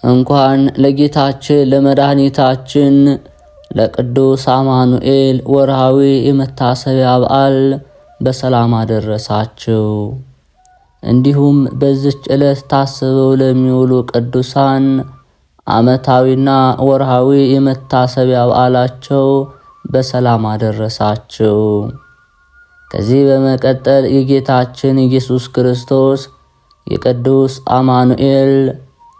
እንኳን ለጌታችን ለመድኃኒታችን ለቅዱስ አማኑኤል ወርሃዊ የመታሰቢያ በዓል በሰላም አደረሳችሁ። እንዲሁም በዚች ዕለት ታስበው ለሚውሉ ቅዱሳን ዓመታዊና ወርሃዊ የመታሰቢያ በዓላቸው በሰላም አደረሳችሁ። ከዚህ በመቀጠል የጌታችን ኢየሱስ ክርስቶስ የቅዱስ አማኑኤል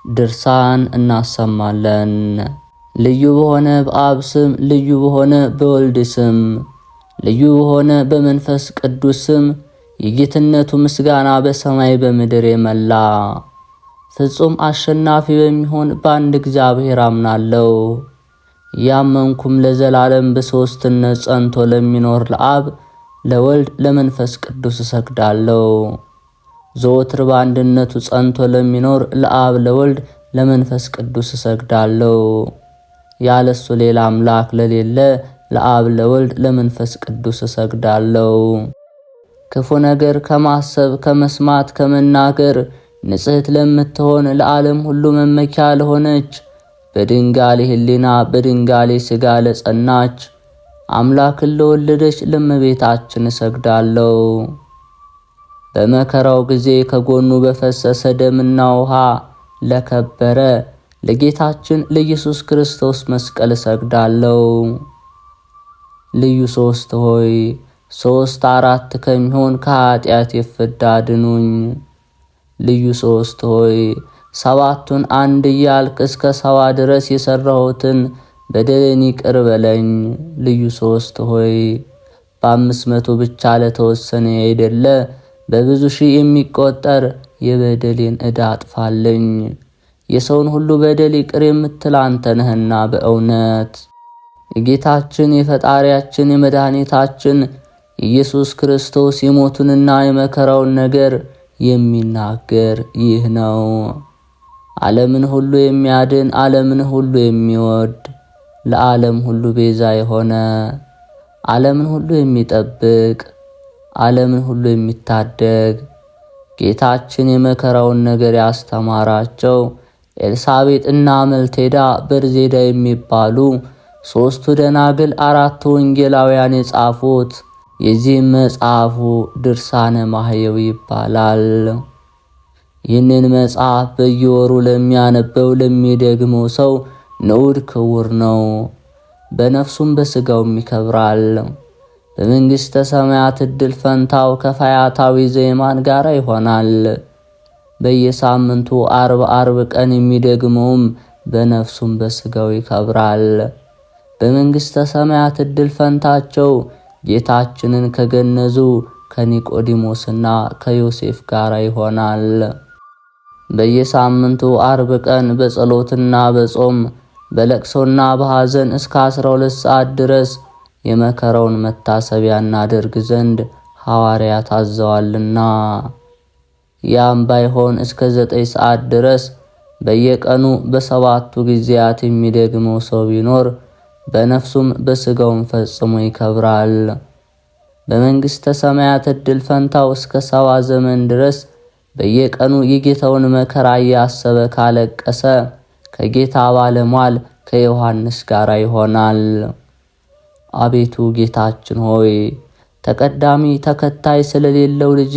ድርሳን እናሰማለን። ልዩ በሆነ በአብ ስም፣ ልዩ በሆነ በወልድ ስም፣ ልዩ በሆነ በመንፈስ ቅዱስ ስም የጌትነቱ ምስጋና በሰማይ በምድር የመላ ፍጹም አሸናፊ በሚሆን በአንድ እግዚአብሔር አምናለሁ። ያመንኩም ለዘላለም በሦስትነት ጸንቶ ለሚኖር ለአብ ለወልድ ለመንፈስ ቅዱስ እሰግዳለሁ። ዘወትር በአንድነቱ ጸንቶ ለሚኖር ለአብ ለወልድ ለመንፈስ ቅዱስ እሰግዳለሁ። ያለሱ ሌላ አምላክ ለሌለ ለአብ ለወልድ ለመንፈስ ቅዱስ እሰግዳለሁ። ክፉ ነገር ከማሰብ ከመስማት ከመናገር ንጽሕት ለምትሆን ለዓለም ሁሉ መመኪያ ለሆነች በድንጋሌ ሕሊና በድንጋሌ ሥጋ ለጸናች አምላክን ለወለደች ለእመቤታችን እሰግዳለሁ። በመከራው ጊዜ ከጎኑ በፈሰሰ ደምና ውሃ ለከበረ ለጌታችን ለኢየሱስ ክርስቶስ መስቀል እሰግዳለሁ። ልዩ ሦስት ሆይ ሦስት አራት ከሚሆን ከኃጢአት የፍዳ አድኑኝ። ልዩ ሦስት ሆይ ሰባቱን አንድ እያልክ እስከ 70 ድረስ የሠራሁትን በደሌን ይቅር በለኝ። ልዩ ሦስት ሆይ በ500 ብቻ ለተወሰነ አይደለ በብዙ ሺህ የሚቆጠር የበደሌን ዕዳ አጥፋልኝ። የሰውን ሁሉ በደል ይቅር የምትል አንተ ነህና በእውነት የጌታችን የፈጣሪያችን የመድኃኒታችን ኢየሱስ ክርስቶስ የሞቱንና የመከራውን ነገር የሚናገር ይህ ነው። ዓለምን ሁሉ የሚያድን ዓለምን ሁሉ የሚወድ ለዓለም ሁሉ ቤዛ የሆነ ዓለምን ሁሉ የሚጠብቅ ዓለምን ሁሉ የሚታደግ ጌታችን የመከራውን ነገር ያስተማራቸው ኤልሳቤጥና መልቴዳ በርዜዳ የሚባሉ 3ቱ ደናግል 4ቱ ወንጌላውያን የጻፉት የዚህም መጽሐፉ ድርሳነ ማህየዊ ይባላል። ይህንን መጽሐፍ በየወሩ ለሚያነበው ለሚደግመው ሰው ንዑድ ክቡር ነው፣ በነፍሱም በሥጋውም ይከብራል። በመንግሥተ ሰማያት ዕድል ፈንታው ከፈያታዊ ዘየማን ጋር ይሆናል። በየሳምንቱ 40 ቀን የሚደግመውም በነፍሱም በሥጋው ይከብራል። በመንግሥተ ሰማያት ዕድል ፈንታቸው ጌታችንን ከገነዙ ከኒቆዲሞስና ከዮሴፍ ጋር ይሆናል። በየሳምንቱ 40 ቀን በጸሎትና በጾም በለቅሶና በሐዘን እስከ 12 ሰዓት ድረስ የመከራውን መታሰቢያ እናደርግ ዘንድ ሐዋርያት አዘዋልና። ያም ባይሆን እስከ 9 ሰዓት ድረስ በየቀኑ በ7ቱ ጊዜያት የሚደግመው ሰው ቢኖር በነፍሱም በሥጋውም ፈጽሞ ይከብራል። በመንግሥተ ሰማያት ዕድል ፈንታው እስከ 70 ዘመን ድረስ በየቀኑ የጌታውን መከራ እያሰበ ካለቀሰ ከጌታ ባለሟል ከዮሐንስ ጋር ይሆናል። አቤቱ ጌታችን ሆይ ተቀዳሚ ተከታይ ስለሌለው ልጅ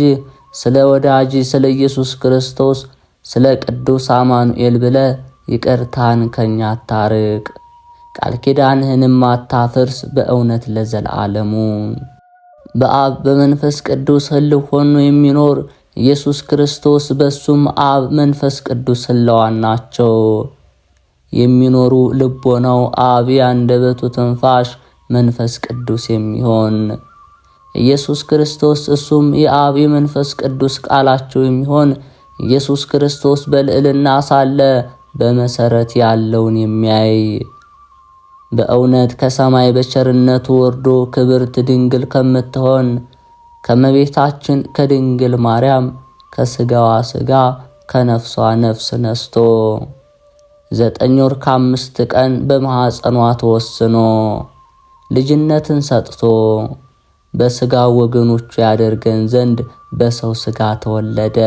ስለ ወዳጅ ስለ ኢየሱስ ክርስቶስ ስለ ቅዱስ አማኑኤል ብለ ይቅርታን ከኛ አታርቅ፣ ቃል ኪዳንህንም አታፍርስ በእውነት ለዘላለሙ። በአብ በመንፈስ ቅዱስ ሕልው ሆኖ የሚኖር ኢየሱስ ክርስቶስ በሱም አብ መንፈስ ቅዱስ ሕልዋን ናቸው። የሚኖሩ ልቦናው አብ ያንደበቱ ትንፋሽ መንፈስ ቅዱስ የሚሆን ኢየሱስ ክርስቶስ እሱም የአብ የመንፈስ ቅዱስ ቃላቸው የሚሆን ኢየሱስ ክርስቶስ በልዕልና ሳለ በመሰረት ያለውን የሚያይ በእውነት ከሰማይ በቸርነቱ ወርዶ ክብርት ድንግል ከምትሆን ከመቤታችን ከድንግል ማርያም ከስጋዋ ስጋ ከነፍሷ ነፍስ ነስቶ 9 ወር ከ5 ቀን በማኅፀኗ ተወስኖ ልጅነትን ሰጥቶ በስጋ ወገኖቹ ያደርገን ዘንድ በሰው ስጋ ተወለደ።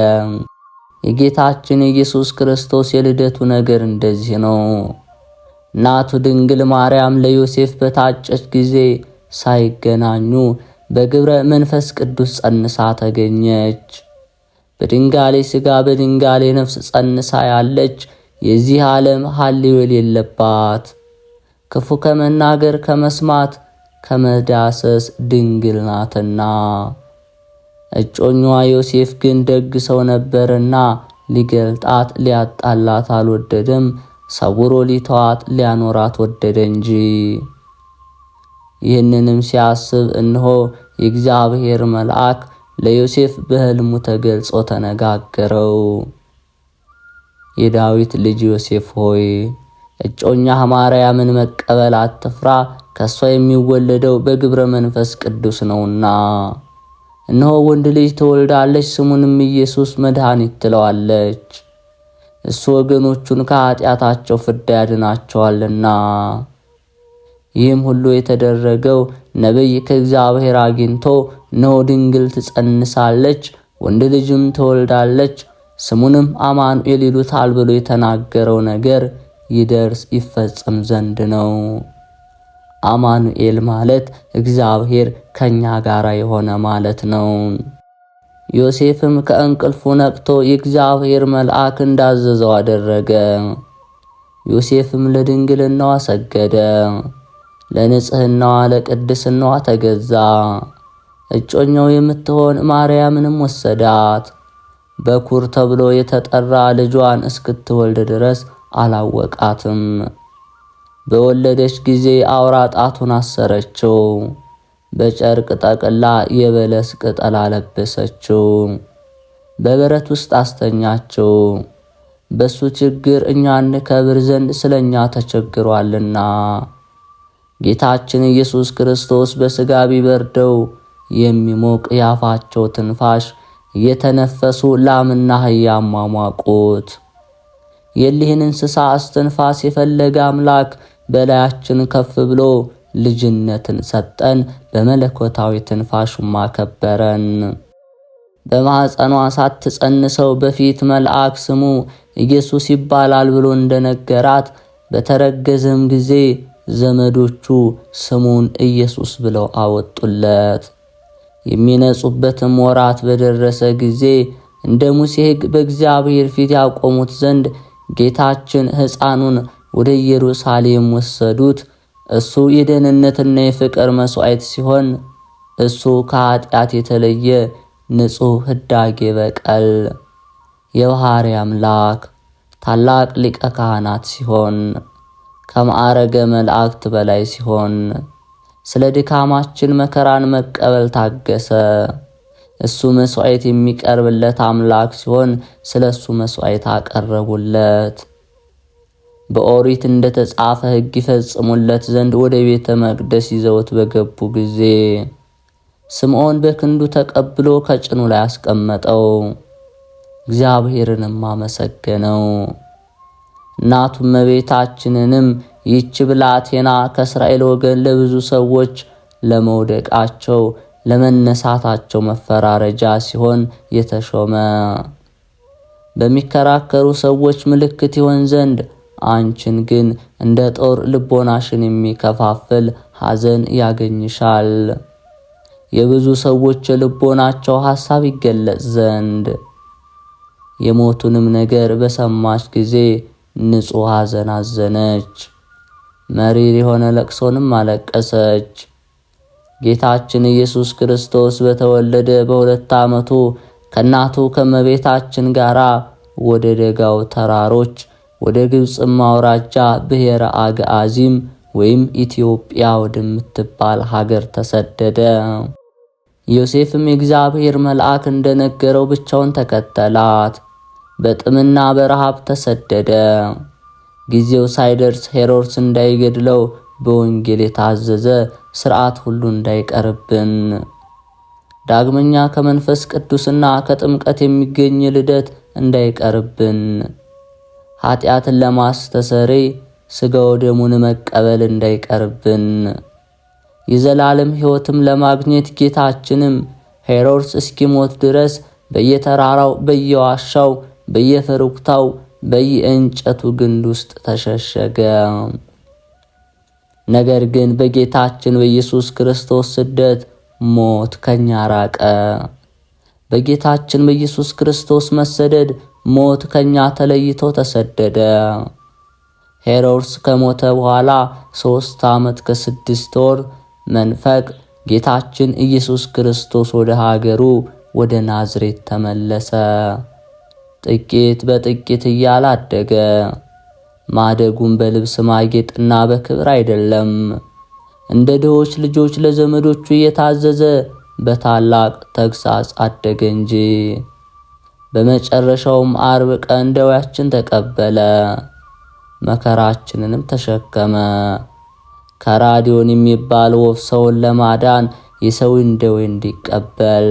የጌታችን የኢየሱስ ክርስቶስ የልደቱ ነገር እንደዚህ ነው። እናቱ ድንግል ማርያም ለዮሴፍ በታጨች ጊዜ ሳይገናኙ በግብረ መንፈስ ቅዱስ ጸንሳ ተገኘች። በድንጋሌ ሥጋ በድንጋሌ ነፍስ ጸንሳ ያለች የዚህ ዓለም ሐልዮ የሌለባት ክፉ ከመናገር ከመስማት ከመዳሰስ ድንግል ናትና። እጮኛዋ ዮሴፍ ግን ደግ ሰው ነበርና ሊገልጣት ሊያጣላት አልወደደም። ሰውሮ ሊተዋት ሊያኖራት ወደደ እንጂ። ይህንንም ሲያስብ እነሆ የእግዚአብሔር መልአክ ለዮሴፍ በሕልሙ ተገልጾ ተነጋገረው። የዳዊት ልጅ ዮሴፍ ሆይ እጮኛህ ማርያምን መቀበል አትፍራ፣ ከሷ የሚወለደው በግብረ መንፈስ ቅዱስ ነውና። እነሆ ወንድ ልጅ ትወልዳለች፣ ስሙንም ኢየሱስ መድኃኒት ትለዋለች። እሱ ወገኖቹን ከኃጢአታቸው ፍዳ ያድናቸዋልና። ይህም ሁሉ የተደረገው ነቢይ ከእግዚአብሔር አግኝቶ እነሆ ድንግል ትጸንሳለች፣ ወንድ ልጅም ትወልዳለች፣ ስሙንም አማኑኤል ይሉታል ብሎ የተናገረው ነገር ይደርስ ይፈጸም ዘንድ ነው። አማኑኤል ማለት እግዚአብሔር ከኛ ጋር የሆነ ማለት ነው። ዮሴፍም ከእንቅልፉ ነቅቶ የእግዚአብሔር መልአክ እንዳዘዘው አደረገ። ዮሴፍም ለድንግልናዋ ሰገደ፣ ለንጽህናዋ ለቅድስናዋ ተገዛ። እጮኛው የምትሆን ማርያምንም ወሰዳት። በኩር ተብሎ የተጠራ ልጇን እስክትወልድ ድረስ አላወቃትም። በወለደች ጊዜ አውራ ጣቱን አሰረችው፣ በጨርቅ ጠቅላ የበለስ ቅጠል አለበሰችው፣ በበረት ውስጥ አስተኛችው። በሱ ችግር እኛ እንከብር ዘንድ ስለኛ ተቸግሯልና። ጌታችን ኢየሱስ ክርስቶስ በሥጋ ቢበርደው የሚሞቅ ያፋቸው ትንፋሽ እየተነፈሱ ላምና አህያ አሟሟቁት። የሊህን እንስሳ እስትንፋስ የፈለገ አምላክ በላያችን ከፍ ብሎ ልጅነትን ሰጠን፣ በመለኮታዊ ትንፋሹም አከበረን። በማኅፀኗ ሳትጸንሰው በፊት መልአክ ስሙ ኢየሱስ ይባላል ብሎ እንደነገራት በተረገዘም ጊዜ ዘመዶቹ ስሙን ኢየሱስ ብለው አወጡለት። የሚነጹበትም ወራት በደረሰ ጊዜ እንደ ሙሴ ሕግ በእግዚአብሔር ፊት ያቆሙት ዘንድ ጌታችን ሕፃኑን ወደ ኢየሩሳሌም ወሰዱት። እሱ የደህንነትና የፍቅር መስዋዕት ሲሆን እሱ ከኃጢአት የተለየ ንጹሕ ህዳጌ በቀል የባሕርይ አምላክ ታላቅ ሊቀ ካህናት ሲሆን ከማዕረገ መላእክት በላይ ሲሆን ስለ ድካማችን መከራን መቀበል ታገሰ። እሱ መስዋዕት የሚቀርብለት አምላክ ሲሆን ስለ እሱ መስዋዕት አቀረቡለት። በኦሪት እንደተጻፈ ሕግ ይፈጽሙለት ዘንድ ወደ ቤተ መቅደስ ይዘውት በገቡ ጊዜ ስምዖን በክንዱ ተቀብሎ ከጭኑ ላይ አስቀመጠው፣ እግዚአብሔርንም አመሰገነው። እናቱም እመቤታችንንም ይህች ብላቴና ከእስራኤል ወገን ለብዙ ሰዎች ለመውደቃቸው ለመነሳታቸው መፈራረጃ ሲሆን የተሾመ በሚከራከሩ ሰዎች ምልክት ይሆን ዘንድ አንቺን ግን እንደ ጦር ልቦናሽን የሚከፋፍል ሐዘን ያገኝሻል። የብዙ ሰዎች ልቦናቸው ሐሳብ ይገለጽ ዘንድ የሞቱንም ነገር በሰማች ጊዜ ንጹሕ ሐዘን አዘነች፣ መሪር የሆነ ለቅሶንም አለቀሰች። ጌታችን ኢየሱስ ክርስቶስ በተወለደ በ2 ዓመቱ ከእናቱ ከእመቤታችን ጋር ወደ ደጋው ተራሮች ወደ ግብጽም አውራጃ ብሔረ አግዓዚም ወይም ኢትዮጵያ ወደምትባል ሀገር ተሰደደ። ዮሴፍም የእግዚአብሔር መልአክ እንደነገረው ብቻውን ተከተላት። በጥምና በረሃብ ተሰደደ። ጊዜው ሳይደርስ ሄሮድስ እንዳይገድለው በወንጌል የታዘዘ ሥርዓት ሁሉ እንዳይቀርብን፣ ዳግመኛ ከመንፈስ ቅዱስና ከጥምቀት የሚገኝ ልደት እንዳይቀርብን፣ ኃጢአትን ለማስተሰረይ ሥጋ ወደሙን መቀበል እንዳይቀርብን፣ የዘላለም ሕይወትም ለማግኘት ጌታችንም ሄሮድስ እስኪሞት ድረስ በየተራራው በየዋሻው በየፈሩክታው በየእንጨቱ ግንድ ውስጥ ተሸሸገ። ነገር ግን በጌታችን በኢየሱስ ክርስቶስ ስደት ሞት ከኛ ራቀ። በጌታችን በኢየሱስ ክርስቶስ መሰደድ ሞት ከኛ ተለይቶ ተሰደደ። ሄሮድስ ከሞተ በኋላ 3 ዓመት ከ6 ወር መንፈቅ ጌታችን ኢየሱስ ክርስቶስ ወደ ሀገሩ ወደ ናዝሬት ተመለሰ። ጥቂት በጥቂት እያለ አደገ። ማደጉም በልብስ ማጌጥና በክብር አይደለም፣ እንደ ድሆች ልጆች ለዘመዶቹ እየታዘዘ በታላቅ ተግሳጽ አደገ እንጂ። በመጨረሻውም 40 ቀን ደዌያችን ተቀበለ፣ መከራችንንም ተሸከመ። ከራዲዮን የሚባል ወፍ ሰውን ለማዳን የሰውን ደዌ እንዲቀበል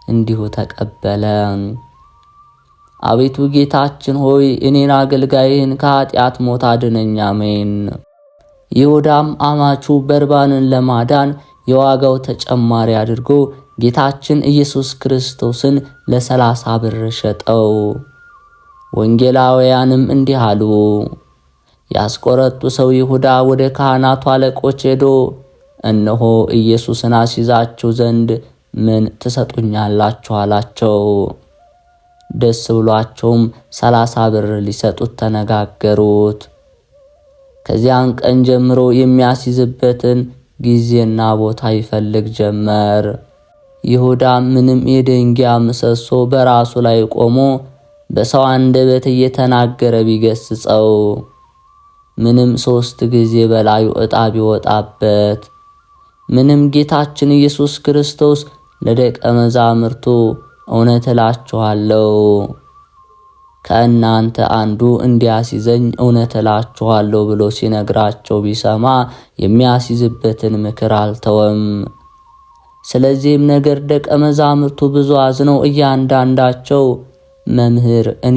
እንዲሁ ተቀበለ። አቤቱ ጌታችን ሆይ እኔን አገልጋይህን ከኃጢአት ሞት አድነኝ። አሜን። ይሁዳም አማቹ በርባንን ለማዳን የዋጋው ተጨማሪ አድርጎ ጌታችን ኢየሱስ ክርስቶስን ለ30 ብር ሸጠው። ወንጌላውያንም እንዲህ አሉ። ያስቆረጡ ሰው ይሁዳ ወደ ካህናቱ አለቆች ሄዶ እነሆ ኢየሱስን አስይዛችሁ ዘንድ ምን ትሰጡኛላችሁ አላቸው። ደስ ብሏቸውም 30 ብር ሊሰጡት ተነጋገሩት። ከዚያን ቀን ጀምሮ የሚያስይዝበትን ጊዜና ቦታ ይፈልግ ጀመር። ይሁዳ ምንም የድንጋይ ምሰሶ በራሱ ላይ ቆሞ በሰው አንደበት እየተናገረ ቢገስጸው ምንም 3 ጊዜ በላዩ ዕጣ ቢወጣበት ምንም ጌታችን ኢየሱስ ክርስቶስ ለደቀ መዛሙርቱ እውነት እላችኋለሁ ከእናንተ አንዱ እንዲያስይዘኝ እውነት እላችኋለሁ ብሎ ሲነግራቸው ቢሰማ የሚያስይዝበትን ምክር አልተወም። ስለዚህም ነገር ደቀ መዛሙርቱ ብዙ አዝነው እያንዳንዳቸው መምህር እኔ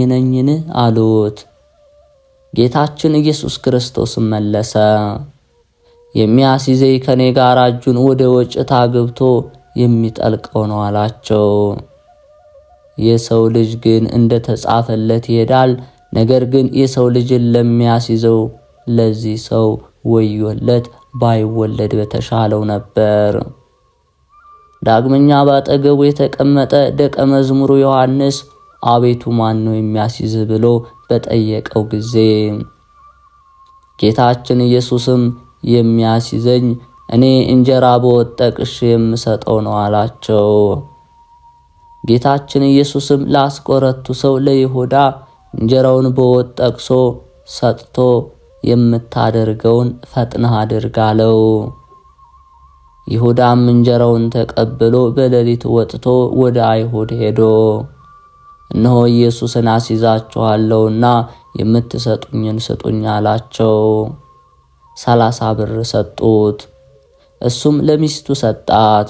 ነኝን አሉት። ጌታችን ኢየሱስ ክርስቶስ መለሰ፣ የሚያስይዘኝ ከኔ ጋር እጁን ወደ ወጭት አግብቶ የሚጠልቀው ነው አላቸው። የሰው ልጅ ግን እንደተጻፈለት ይሄዳል። ነገር ግን የሰው ልጅን ለሚያስይዘው ለዚህ ሰው ወዮለት፣ ባይወለድ በተሻለው ነበር። ዳግመኛ ባጠገቡ የተቀመጠ ደቀ መዝሙሩ ዮሐንስ አቤቱ ማን ነው የሚያስይዝህ ብሎ በጠየቀው ጊዜ ጌታችን ኢየሱስም የሚያስይዘኝ እኔ እንጀራ በወጥ ጠቅሼ የምሰጠው ነው አላቸው። ጌታችን ኢየሱስም ላስቆረቱ ሰው ለይሁዳ እንጀራውን በወጥ ጠቅሶ ሰጥቶ የምታደርገውን ፈጥነህ አድርግ አለው። ይሁዳም እንጀራውን ተቀብሎ በሌሊት ወጥቶ ወደ አይሁድ ሄዶ እነሆ ኢየሱስን አስይዛችኋለሁና የምትሰጡኝን ስጡኝ አላቸው። 30 ብር ሰጡት። እሱም ለሚስቱ ሰጣት።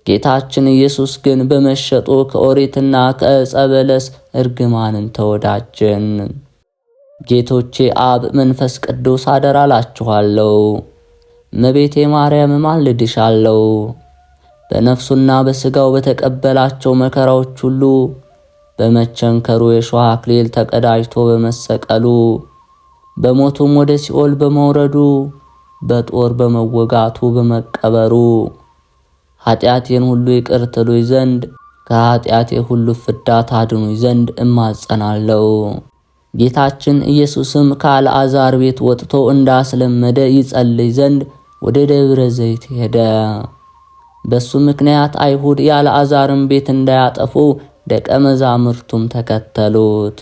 ጌታችን ኢየሱስ ግን በመሸጡ ከኦሪትና ከዕፀ በለስ እርግማንን ተወዳጀን። ጌቶቼ አብ መንፈስ ቅዱስ አደራላችኋለሁ። እመቤቴ ማርያም ማልድሻለሁ። በነፍሱና በሥጋው በተቀበላቸው መከራዎች ሁሉ በመቸንከሩ የሾህ አክሊል ተቀዳጅቶ በመሰቀሉ በሞቱም ወደ ሲኦል በመውረዱ በጦር በመወጋቱ በመቀበሩ ኃጢአቴን ሁሉ ይቅር ትሉኝ ዘንድ ከኃጢአቴ ሁሉ ፍዳ ታድኑኝ ዘንድ እማጸናለሁ። ጌታችን ኢየሱስም ከአልዓዛር ቤት ወጥቶ እንዳስለመደ ይጸልይ ዘንድ ወደ ደብረ ዘይት ሄደ። በሱ ምክንያት አይሁድ የአልዓዛርን ቤት እንዳያጠፉ ደቀ መዛሙርቱም ተከተሉት።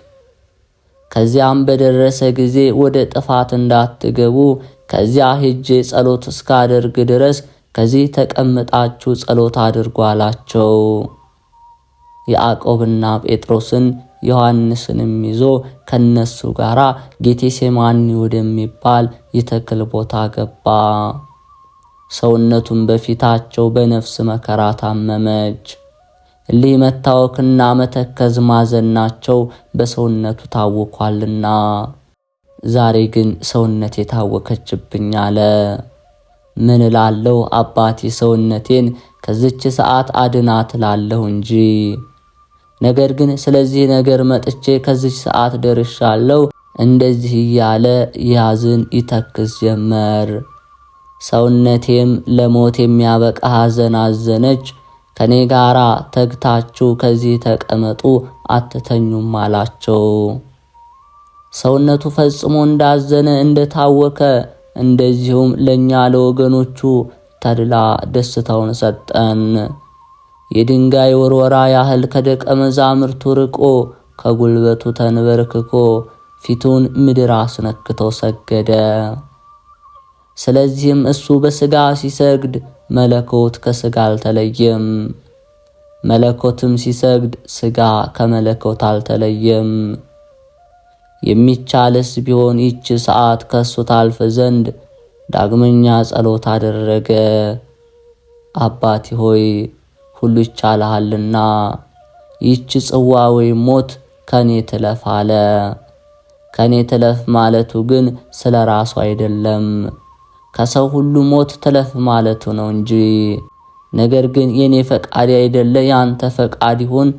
ከዚያም በደረሰ ጊዜ ወደ ጥፋት እንዳትገቡ ከዚያ ሄጄ ጸሎት እስካደርግ ድረስ ከዚህ ተቀምጣችሁ ጸሎት አድርጉ አላቸው። ያዕቆብና ጴጥሮስን ዮሐንስንም ይዞ ከነሱ ጋር ጌቴሴማኒ ወደሚባል የተክል ቦታ ገባ። ሰውነቱን በፊታቸው በነፍስ መከራ ታመመች። እሊህ መታወክና መተከዝ ማዘናቸው በሰውነቱ ታውኳልና ዛሬ ግን ሰውነቴ ታወከችብኝ አለ። ምን እላለሁ አባቴ ሰውነቴን ከዚች ሰዓት አድናት እላለሁ እንጂ ነገር ግን ስለዚህ ነገር መጥቼ ከዚህ ሰዓት ደርሻለሁ። እንደዚህ እያለ ያዝን ይተክዝ ጀመር። ሰውነቴም ለሞት የሚያበቃ ሐዘን አዘነች። ከኔ ጋራ ተግታችሁ ከዚህ ተቀመጡ አትተኙም አላቸው። ሰውነቱ ፈጽሞ እንዳዘነ እንደታወከ እንደዚሁም ለኛ ለወገኖቹ ተድላ ደስታውን ሰጠን። የድንጋይ ወርወራ ያህል ከደቀ መዛሙርቱ ርቆ ከጉልበቱ ተንበርክኮ ፊቱን ምድር አስነክቶ ሰገደ። ስለዚህም እሱ በሥጋ ሲሰግድ መለኮት ከሥጋ አልተለየም፣ መለኮትም ሲሰግድ ሥጋ ከመለኮት አልተለየም። የሚቻልስ ቢሆን ይህች ሰዓት ከሱ ታልፍ ዘንድ ዳግመኛ ጸሎት አደረገ። አባቴ ሆይ ሁሉ ይቻልሃልና ይህች ጽዋ ወይም ሞት ከኔ ትለፍ አለ። ከኔ ትለፍ ማለቱ ግን ስለ ራሱ አይደለም፣ ከሰው ሁሉ ሞት ትለፍ ማለቱ ነው እንጂ። ነገር ግን የኔ ፈቃድ አይደለ ያንተ ፈቃድ ይሁን፣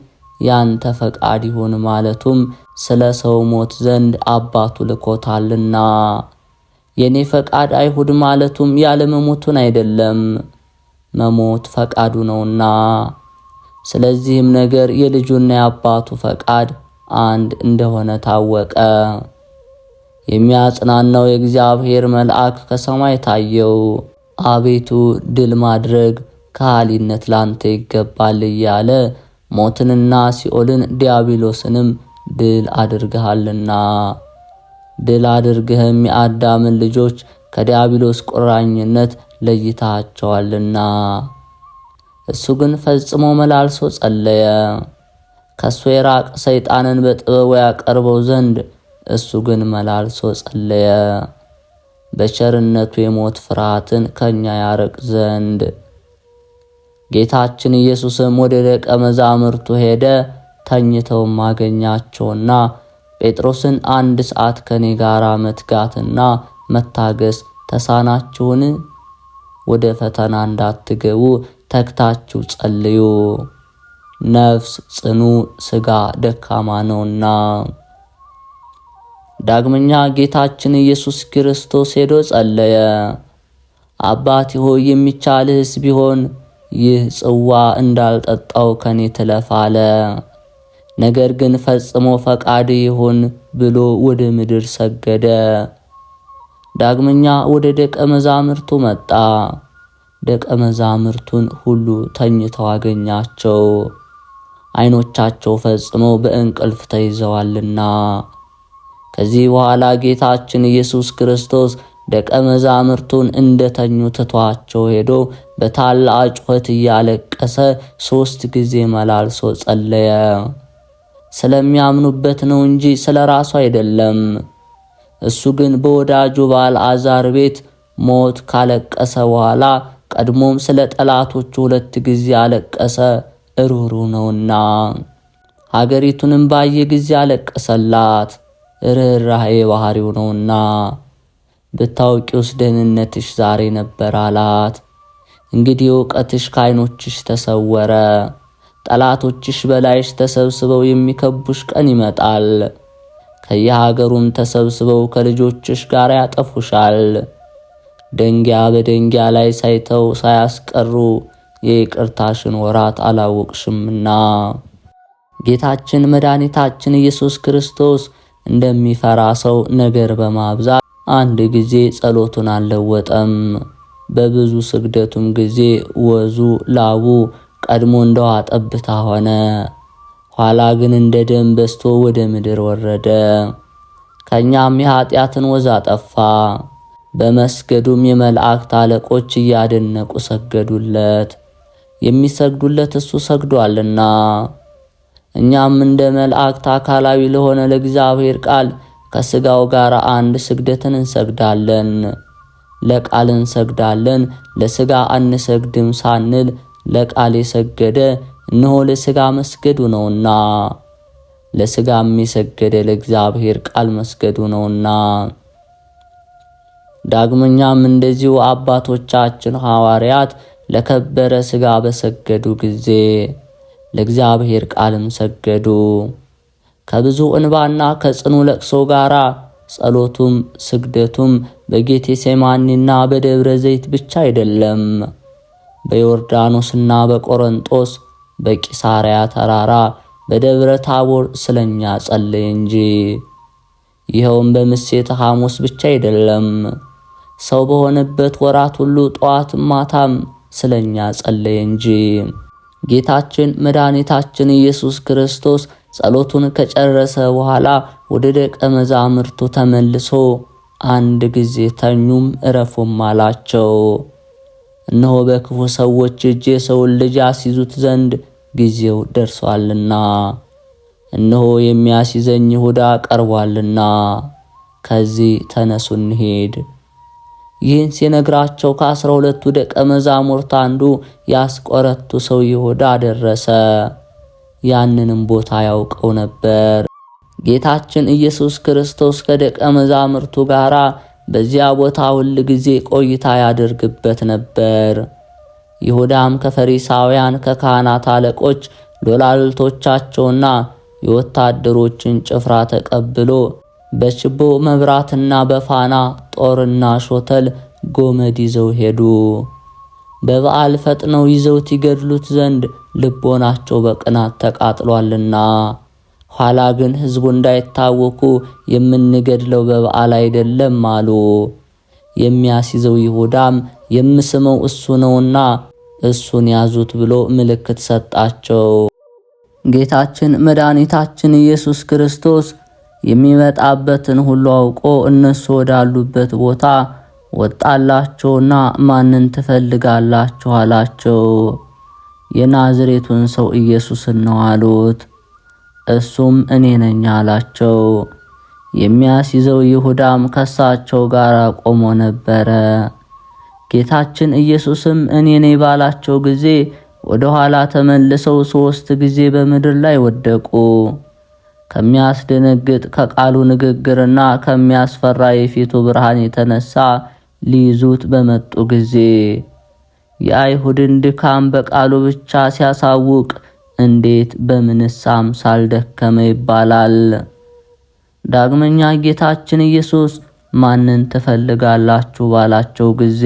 ያንተ ፈቃድ ይሁን ማለቱም ስለ ሰው ሞት ዘንድ አባቱ ልኮታልና። የኔ ፈቃድ አይሁድ ማለቱም ያለ መሞቱን አይደለም፣ መሞት ፈቃዱ ነውና። ስለዚህም ነገር የልጁና የአባቱ ፈቃድ አንድ እንደሆነ ታወቀ። የሚያጽናናው የእግዚአብሔር መልአክ ከሰማይ ታየው። አቤቱ ድል ማድረግ ከሃሊነት ላንተ ይገባል እያለ ሞትንና ሲኦልን ዲያብሎስንም ድል አድርገሃልና፣ ድል አድርገህም የአዳምን ልጆች ከዲያብሎስ ቁራኝነት ለይታቸዋልና። እሱ ግን ፈጽሞ መላልሶ ጸለየ። ከሱ የራቀ ሰይጣንን በጥበቡ ያቀርበው ዘንድ እሱ ግን መላልሶ ጸለየ፣ በቸርነቱ የሞት ፍርሃትን ከኛ ያርቅ ዘንድ። ጌታችን ኢየሱስም ወደ ደቀ መዛሙርቱ ሄደ። ተኝተውም አገኛቸውና ጴጥሮስን 1 ሰዓት ከኔ ጋር መትጋትና መታገስ ተሳናችሁን? ወደ ፈተና እንዳትገቡ ተግታችሁ ጸልዩ፣ ነፍስ ጽኑ ሥጋ ደካማ ነውና። ዳግመኛ ጌታችን ኢየሱስ ክርስቶስ ሄዶ ጸለየ። አባቴ ሆይ የሚቻልህስ ቢሆን ይህ ጽዋ እንዳልጠጣው ከኔ ትለፍ አለ። ነገር ግን ፈጽሞ ፈቃድ ይሁን ብሎ ወደ ምድር ሰገደ። ዳግመኛ ወደ ደቀ መዛሙርቱ መጣ። ደቀ መዛሙርቱን ሁሉ ተኝተው አገኛቸው፣ ዓይኖቻቸው ፈጽመው በእንቅልፍ ተይዘዋልና። ከዚህ በኋላ ጌታችን ኢየሱስ ክርስቶስ ደቀ መዛሙርቱን እንደተኙ ትቷቸው ሄዶ በታላቅ ጩኸት እያለቀሰ 3 ጊዜ መላልሶ ጸለየ። ስለሚያምኑበት ነው እንጂ ስለ ራሱ አይደለም። እሱ ግን በወዳጁ በአልዓዛር ቤት ሞት ካለቀሰ በኋላ ቀድሞም ስለ ጠላቶቹ 2 ጊዜ አለቀሰ፣ ሩህሩህ ነውና። ሀገሪቱንም ባየ ጊዜ አለቀሰላት፣ ርኅራኄ ባህሪው ነውና። ብታውቂውስ ደህንነትሽ ዛሬ ነበር አላት። እንግዲህ ዕውቀትሽ ከዓይኖችሽ ተሰወረ። ጠላቶችሽ በላይሽ ተሰብስበው የሚከቡሽ ቀን ይመጣል። ከየሀገሩም ተሰብስበው ከልጆችሽ ጋር ያጠፉሻል። ደንጊያ በደንጊያ ላይ ሳይተው ሳያስቀሩ የይቅርታሽን ወራት አላወቅሽምና። ጌታችን መድኃኒታችን ኢየሱስ ክርስቶስ እንደሚፈራ ሰው ነገር በማብዛት 1 ጊዜ ጸሎቱን አልለወጠም። በብዙ ስግደቱም ጊዜ ወዙ ላቡ ቀድሞ እንደ ውሃ ጠብታ ሆነ፣ ኋላ ግን እንደ ደም በስቶ ወደ ምድር ወረደ። ከኛም የኃጢአትን ወዝ አጠፋ። በመስገዱም የመላእክት አለቆች እያደነቁ ሰገዱለት። የሚሰግዱለት እሱ ሰግዷልና። እኛም እንደ መላእክት አካላዊ ለሆነ ለእግዚአብሔር ቃል ከሥጋው ጋር አንድ ስግደትን እንሰግዳለን። ለቃል እንሰግዳለን፣ ለሥጋ አንሰግድም ሳንል ለቃል የሰገደ እነሆ ለሥጋ መስገዱ ነውና፣ ለሥጋም የሰገደ ለእግዚአብሔር ቃል መስገዱ ነውና። ዳግመኛም እንደዚሁ አባቶቻችን ሐዋርያት ለከበረ ሥጋ በሰገዱ ጊዜ ለእግዚአብሔር ቃልም ሰገዱ። ከብዙ እንባና ከጽኑ ለቅሶ ጋራ ጸሎቱም ስግደቱም በጌቴሴማኒና በደብረ ዘይት ብቻ አይደለም፣ በዮርዳኖስና በቆሮንጦስ በቂሳሪያ ተራራ በደብረ ታቦር ስለኛ ጸለየ እንጂ። ይኸውም በምሴተ ሐሙስ ብቻ አይደለም፣ ሰው በሆነበት ወራት ሁሉ ጠዋትም ማታም ስለኛ ጸለየ እንጂ። ጌታችን መድኃኒታችን ኢየሱስ ክርስቶስ ጸሎቱን ከጨረሰ በኋላ ወደ ደቀ መዛሙርቱ ተመልሶ አንድ ጊዜ ተኙም እረፉም አላቸው። እነሆ በክፉ ሰዎች እጅ የሰውን ልጅ ያስይዙት ዘንድ ጊዜው ደርሷልና፣ እነሆ የሚያስይዘኝ ይሁዳ ቀርቧልና፣ ከዚህ ተነሱ እንሂድ። ይህን ሲነግራቸው ከ12ቱ ደቀ መዛሙርት አንዱ ያስቆረቱ ሰው ይሁዳ ደረሰ። ያንንም ቦታ ያውቀው ነበር። ጌታችን ኢየሱስ ክርስቶስ ከደቀ መዛሙርቱ ጋር በዚያ ቦታ ሁል ጊዜ ቆይታ ያደርግበት ነበር። ይሁዳም ከፈሪሳውያን ከካህናት አለቆች ሎላልቶቻቸውና የወታደሮችን ጭፍራ ተቀብሎ በችቦ መብራትና በፋና ጦርና ሾተል ጎመድ ይዘው ሄዱ። በበዓል ፈጥነው ይዘውት ይገድሉት ዘንድ ልቦናቸው በቅናት ተቃጥሏልና፣ ኋላ ግን ሕዝቡ እንዳይታወኩ የምንገድለው በበዓል አይደለም አሉ። የሚያስይዘው ይሁዳም የምስመው እሱ ነውና እሱን ያዙት ብሎ ምልክት ሰጣቸው። ጌታችን መድኃኒታችን ኢየሱስ ክርስቶስ የሚመጣበትን ሁሉ አውቆ እነሱ ወዳሉበት ቦታ ወጣላቸውና ማንን ትፈልጋላችሁ አላቸው። የናዝሬቱን ሰው ኢየሱስን ነው አሉት። እሱም እኔ ነኝ አላቸው። የሚያስይዘው ይሁዳም ከሳቸው ጋር ቆሞ ነበረ። ጌታችን ኢየሱስም እኔ ነኝ ባላቸው ጊዜ ወደ ኋላ ተመልሰው 3 ጊዜ በምድር ላይ ወደቁ። ከሚያስደነግጥ ከቃሉ ንግግርና ከሚያስፈራ የፊቱ ብርሃን የተነሳ ሊይዙት በመጡ ጊዜ የአይሁድን ድካም በቃሉ ብቻ ሲያሳውቅ እንዴት በምንስ አምሳል ደከመ ይባላል። ዳግመኛ ጌታችን ኢየሱስ ማንን ትፈልጋላችሁ ባላቸው ጊዜ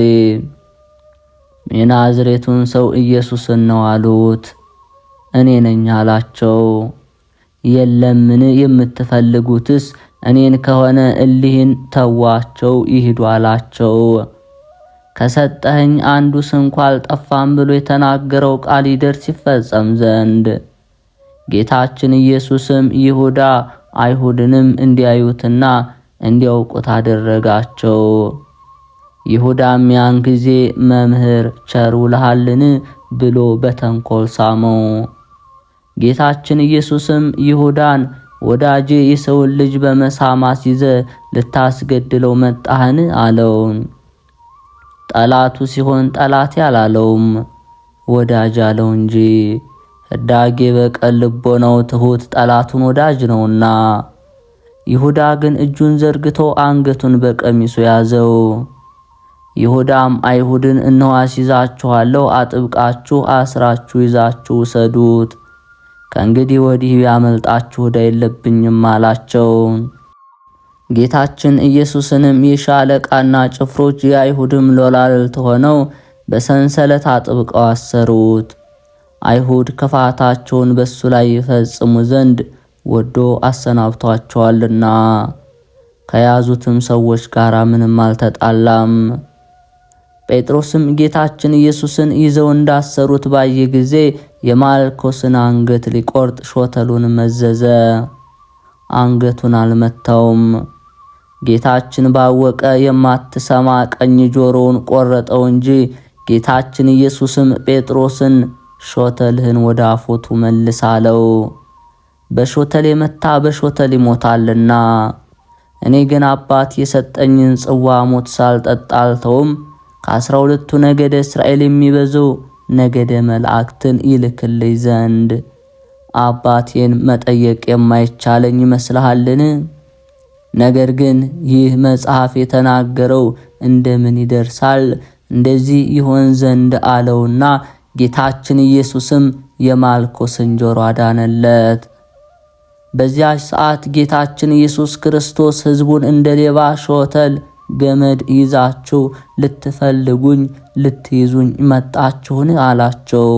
የናዝሬቱን ሰው ኢየሱስን ነው አሉት። እኔ ነኝ አላቸው። የለምን የምትፈልጉትስ እኔን ከሆነ እሊህን ተዋቸው ይሂዱ አላቸው። ከሰጠኸኝ አንዱስ እንኳ አልጠፋም ብሎ የተናገረው ቃል ይደርስ ይፈጸም ዘንድ ጌታችን ኢየሱስም ይሁዳ አይሁድንም እንዲያዩትና እንዲያውቁት አደረጋቸው። ይሁዳም ያን ጊዜ መምህር ቸር ውለሃልን ብሎ በተንኮል ሳመው። ጌታችን ኢየሱስም ይሁዳን ወዳጄ የሰውን ልጅ በመሳም አስይዘህ ልታስገድለው መጣህን አለው። ጠላቱ ሲሆን ጠላቴ አላለውም፣ ወዳጅ አለው እንጂ። ህዳጌ በቀል ልቦናው ትሁት ጠላቱን ወዳጅ ነውና። ይሁዳ ግን እጁን ዘርግቶ አንገቱን በቀሚሱ ያዘው። ይሁዳም አይሁድን እነሆ አስይዛችኋለሁ፣ አጥብቃችሁ አስራችሁ ይዛችሁ ውሰዱት፣ ከእንግዲህ ወዲህ ያመልጣችሁ ዕዳ የለብኝም አላቸው። ጌታችን ኢየሱስንም የሻለቃና ጭፍሮች የአይሁድም ሎላልት ሆነው በሰንሰለት አጥብቀው አሰሩት። አይሁድ ክፋታቸውን በሱ ላይ ይፈጽሙ ዘንድ ወዶ አሰናብቷቸዋልና ከያዙትም ሰዎች ጋር ምንም አልተጣላም። ጴጥሮስም ጌታችን ኢየሱስን ይዘው እንዳሰሩት ባየ ጊዜ የማልኮስን አንገት ሊቆርጥ ሾተሉን መዘዘ። አንገቱን አልመታውም። ጌታችን ባወቀ የማትሰማ ቀኝ ጆሮውን ቆረጠው እንጂ። ጌታችን ኢየሱስም ጴጥሮስን ሾተልህን ወደ አፎቱ መልስ አለው። በሾተል የመታ በሾተል ይሞታልና፣ እኔ ግን አባት የሰጠኝን ጽዋ ሞት ሳልጠጣ አልተውም። ከ12ቱ ነገደ እስራኤል የሚበዙ ነገደ መላእክትን ይልክልኝ ዘንድ አባቴን መጠየቅ የማይቻለኝ ይመስልሃልን? ነገር ግን ይህ መጽሐፍ የተናገረው እንደምን ይደርሳል? እንደዚህ ይሆን ዘንድ አለውና ጌታችን ኢየሱስም የማልኮስን ጆሮ አዳነለት። በዚያች ሰዓት ጌታችን ኢየሱስ ክርስቶስ ሕዝቡን እንደ ሌባ ሾተል ገመድ ይዛችሁ ልትፈልጉኝ ልትይዙኝ መጣችሁን አላቸው።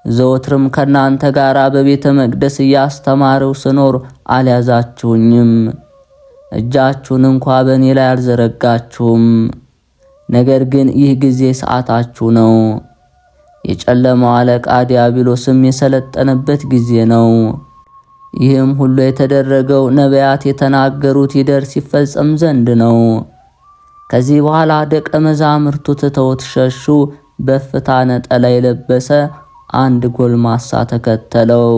ዘወትርም ከናንተ ጋር በቤተ መቅደስ እያስተማረው ስኖር አልያዛችሁኝም፣ እጃችሁን እንኳ በእኔ ላይ አልዘረጋችሁም። ነገር ግን ይህ ጊዜ ሰዓታችሁ ነው፣ የጨለማው አለቃ ዲያብሎስም የሰለጠነበት ጊዜ ነው። ይህም ሁሉ የተደረገው ነቢያት የተናገሩት ይደርስ ይፈጸም ዘንድ ነው። ከዚህ በኋላ ደቀ መዛሙርቱ ትተውት ሸሹ። በፍታ ነጠላ የለበሰ አንድ ጎልማሳ ተከተለው።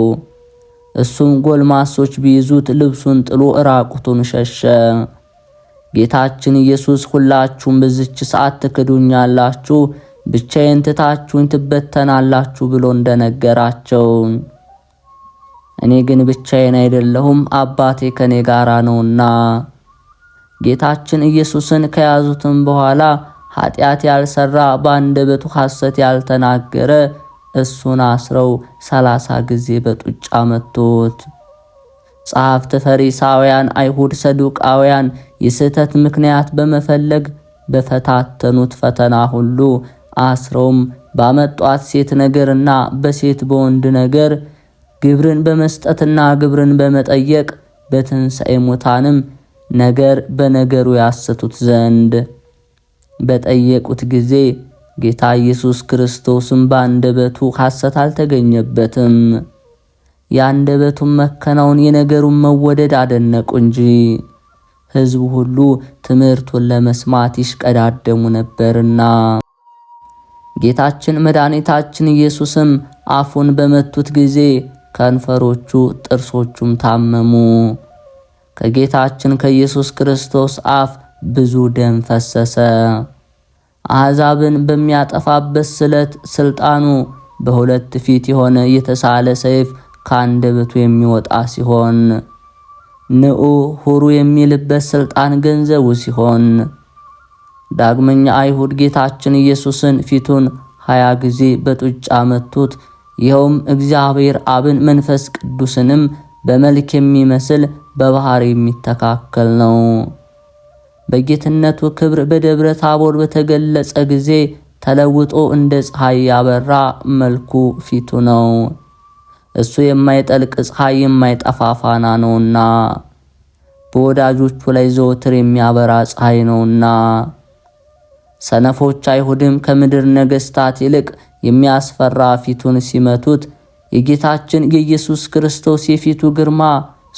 እሱም ጎልማሶች ቢይዙት ልብሱን ጥሎ ራቁቱን ሸሸ። ጌታችን ኢየሱስ ሁላችሁም በዚች ሰዓት ትክዱኛላችሁ፣ ብቻዬን ትታችሁኝ ትበተናላችሁ ብሎ እንደነገራቸው፣ እኔ ግን ብቻዬን አይደለሁም፣ አባቴ ከኔ ጋራ ነውና። ጌታችን ኢየሱስን ከያዙትም በኋላ ኃጢአት ያልሰራ በአንደበቱ ሐሰት ያልተናገረ እሱን አስረው 30 ጊዜ በጡጫ መቱት። ጸሐፍት ፈሪሳውያን፣ አይሁድ፣ ሰዱቃውያን የስህተት ምክንያት በመፈለግ በፈታተኑት ፈተና ሁሉ አስረውም ባመጧት ሴት ነገርና በሴት በወንድ ነገር ግብርን በመስጠትና ግብርን በመጠየቅ በትንሣኤ ሙታንም ነገር በነገሩ ያሰቱት ዘንድ በጠየቁት ጊዜ ጌታ ኢየሱስ ክርስቶስም በአንደበቱ ሐሰት አልተገኘበትም። የአንደበቱን መከናወን የነገሩን መወደድ አደነቁ እንጂ ሕዝቡ ሁሉ ትምህርቱን ለመስማት ይሽቀዳደሙ ነበርና። ጌታችን መድኃኒታችን ኢየሱስም አፉን በመቱት ጊዜ ከንፈሮቹ ጥርሶቹም ታመሙ። ከጌታችን ከኢየሱስ ክርስቶስ አፍ ብዙ ደም ፈሰሰ። አሕዛብን በሚያጠፋበት ስለት ስልጣኑ በሁለት ፊት የሆነ የተሳለ ሰይፍ ከአንደበቱ የሚወጣ ሲሆን ንዑ ሁሩ የሚልበት ስልጣን ገንዘቡ ሲሆን፣ ዳግመኛ አይሁድ ጌታችን ኢየሱስን ፊቱን 20 ጊዜ በጡጫ መቱት። ይኸውም እግዚአብሔር አብን መንፈስ ቅዱስንም በመልክ የሚመስል በባህሪ የሚተካከል ነው። በጌትነቱ ክብር በደብረ ታቦር በተገለጸ ጊዜ ተለውጦ እንደ ፀሐይ ያበራ መልኩ ፊቱ ነው። እሱ የማይጠልቅ ፀሐይ የማይጠፋ ፋና ነውና በወዳጆቹ ላይ ዘወትር የሚያበራ ፀሐይ ነውና። ሰነፎች አይሁድም ከምድር ነገሥታት ይልቅ የሚያስፈራ ፊቱን ሲመቱት የጌታችን የኢየሱስ ክርስቶስ የፊቱ ግርማ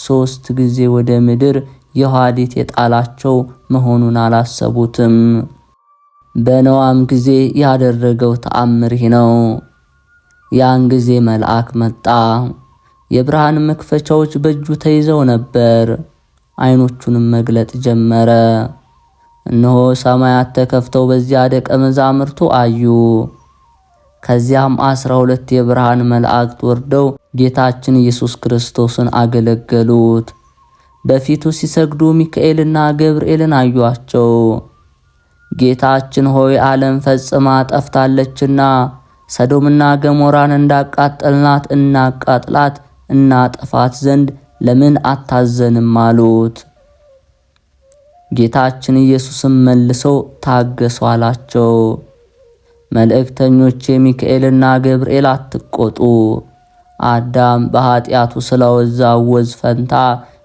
3 ጊዜ ወደ ምድር የኋሊት የጣላቸው መሆኑን አላሰቡትም። በነዋም ጊዜ ያደረገው ተአምር ነው። ያን ጊዜ መልአክ መጣ። የብርሃን መክፈቻዎች በእጁ ተይዘው ነበር። ዓይኖቹንም መግለጥ ጀመረ። እነሆ ሰማያት ተከፍተው በዚያ ደቀ መዛሙርቱ አዩ። ከዚያም 12 የብርሃን መላእክት ወርደው ጌታችን ኢየሱስ ክርስቶስን አገለገሉት። በፊቱ ሲሰግዱ ሚካኤልና ገብርኤልን አዩአቸው። ጌታችን ሆይ ዓለም ፈጽማ ጠፍታለችና ሰዶምና ገሞራን እንዳቃጠልናት እናቃጥላት እናጠፋት ዘንድ ለምን አታዘንም አሉት። ጌታችን ኢየሱስም መልሶ ታገሱ አላቸው። መልእክተኞቼ ሚካኤልና ገብርኤል አትቆጡ። አዳም በኃጢአቱ ስለወዛው ወዝ ፈንታ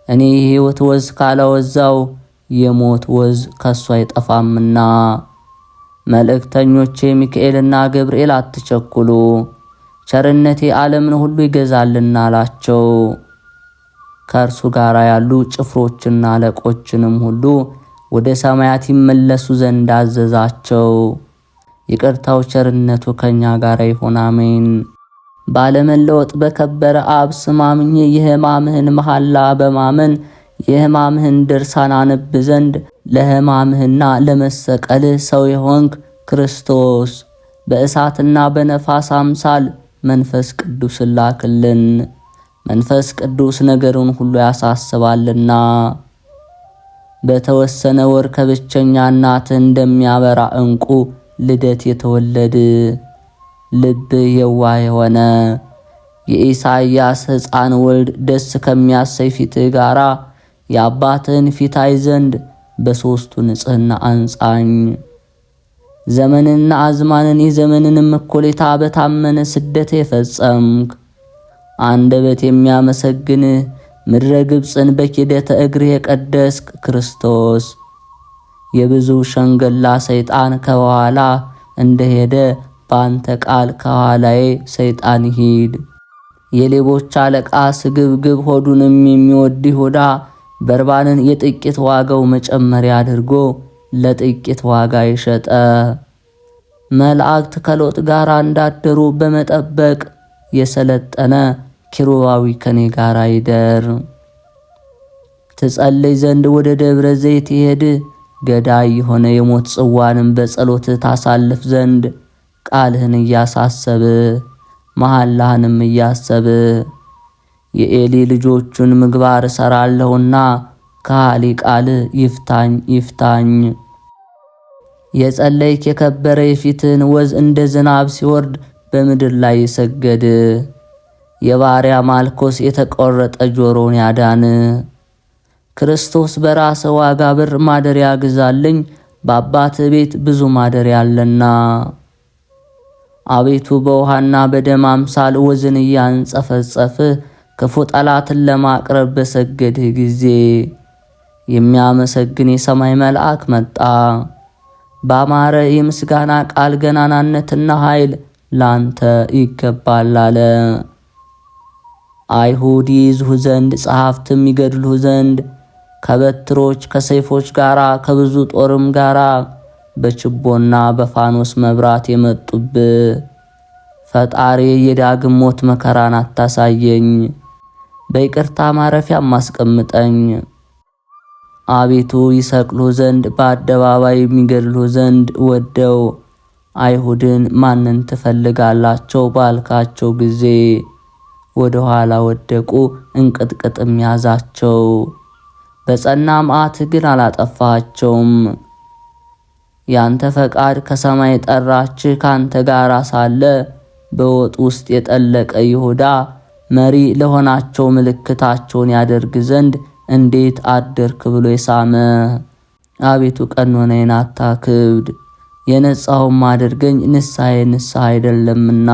እኔ የሕይወት ወዝ ካላወዛው የሞት ወዝ ከሱ አይጠፋምና። መልእክተኞቼ ሚካኤልና ገብርኤል አትቸኩሉ፣ ቸርነቴ ዓለምን ሁሉ ይገዛልና አላቸው። ከእርሱ ጋር ያሉ ጭፍሮችና አለቆችንም ሁሉ ወደ ሰማያት ይመለሱ ዘንድ አዘዛቸው። ይቅርታው ቸርነቱ ከኛ ጋር ይሁን፣ አሜን። ባለመለወጥ በከበረ አብ ስም አምኜ የሕማምህን መሐላ በማመን የሕማምህን ድርሳን አነብ ዘንድ ለሕማምህና ለመሰቀልህ ሰው የሆንክ ክርስቶስ በእሳትና በነፋስ አምሳል መንፈስ ቅዱስ ላክልን። መንፈስ ቅዱስ ነገሩን ሁሉ ያሳስባልና በተወሰነ ወር ከብቸኛ እናትህ እንደሚያበራ ዕንቁ ልደት የተወለድ ልብ የዋህ የሆነ የኢሳይያስ ሕፃን ወልድ ደስ ከሚያሰይ ፊትህ ጋራ የአባትህን ፊት አይ ዘንድ በሦስቱ ንጽሕና አንጻኝ። ዘመንና አዝማንን የዘመንንም እኩሌታ በታመነ ስደት የፈጸምክ አንደበት የሚያመሰግንህ ምድረ ግብፅን በኪደተ እግርህ የቀደስክ ክርስቶስ የብዙ ሸንገላ ሰይጣን ከኋላ እንደሄደ በአንተ ቃል ከኋላዬ ሰይጣን ይሂድ። የሌቦች አለቃ ስግብግብ ሆዱንም የሚወድ ይሁዳ በርባንን የጥቂት ዋጋው መጨመሪያ አድርጎ ለጥቂት ዋጋ የሸጠ መላእክት ከሎጥ ጋር እንዳደሩ በመጠበቅ የሰለጠነ ኪሩባዊ ከኔ ጋር ይደር። ትጸልይ ዘንድ ወደ ደብረ ዘይት ይሄድ ገዳይ የሆነ የሞት ጽዋንም በጸሎት ታሳልፍ ዘንድ ቃልህን እያሳሰብ መሐላህንም እያሰብ የኤሊ ልጆቹን ምግባር ሰራለሁና ከሃሊ ቃል ይፍታኝ ይፍታኝ። የጸለይክ የከበረ የፊትን ወዝ እንደ ዝናብ ሲወርድ በምድር ላይ ይሰገድ። የባሪያ ማልኮስ የተቆረጠ ጆሮን ያዳን። ክርስቶስ በራስ ዋጋ ብር ማደሪያ ግዛልኝ በአባት ቤት ብዙ ማደሪያ አለና። አቤቱ በውሃና በደም አምሳል ወዝን እያንጸፈጸፍ ክፉ ጠላትን ለማቅረብ በሰገድህ ጊዜ የሚያመሰግን የሰማይ መልአክ መጣ። ባማረ የምስጋና ቃል ገናናነትና ኃይል ላንተ ይገባል አለ። አይሁድ ይይዙህ ዘንድ ጸሐፍትም ይገድሉህ ዘንድ ከበትሮች ከሰይፎች ጋራ ከብዙ ጦርም ጋራ በችቦና በፋኖስ መብራት የመጡብህ ፈጣሪ የዳግም ሞት መከራን አታሳየኝ፣ በይቅርታ ማረፊያም አስቀምጠኝ። አቤቱ ይሰቅሉህ ዘንድ በአደባባይ የሚገድሉህ ዘንድ ወደው አይሁድን ማንን ትፈልጋላቸው ባልካቸው ጊዜ ወደ ኋላ ወደቁ፣ እንቅጥቅጥም ያዛቸው። በጸና መዓትህ ግን አላጠፋቸውም። ያንተ ፈቃድ ከሰማይ ጠራችህ ካንተ ጋር ሳለ በወጥ ውስጥ የጠለቀ ይሁዳ መሪ ለሆናቸው ምልክታቸውን ያደርግ ዘንድ እንዴት አደርክ ብሎ የሳመ አቤቱ ቀኖናዬን አታክብድ፣ የነጻውም አድርገኝ ንስሐዬ ንስሐ አይደለምና።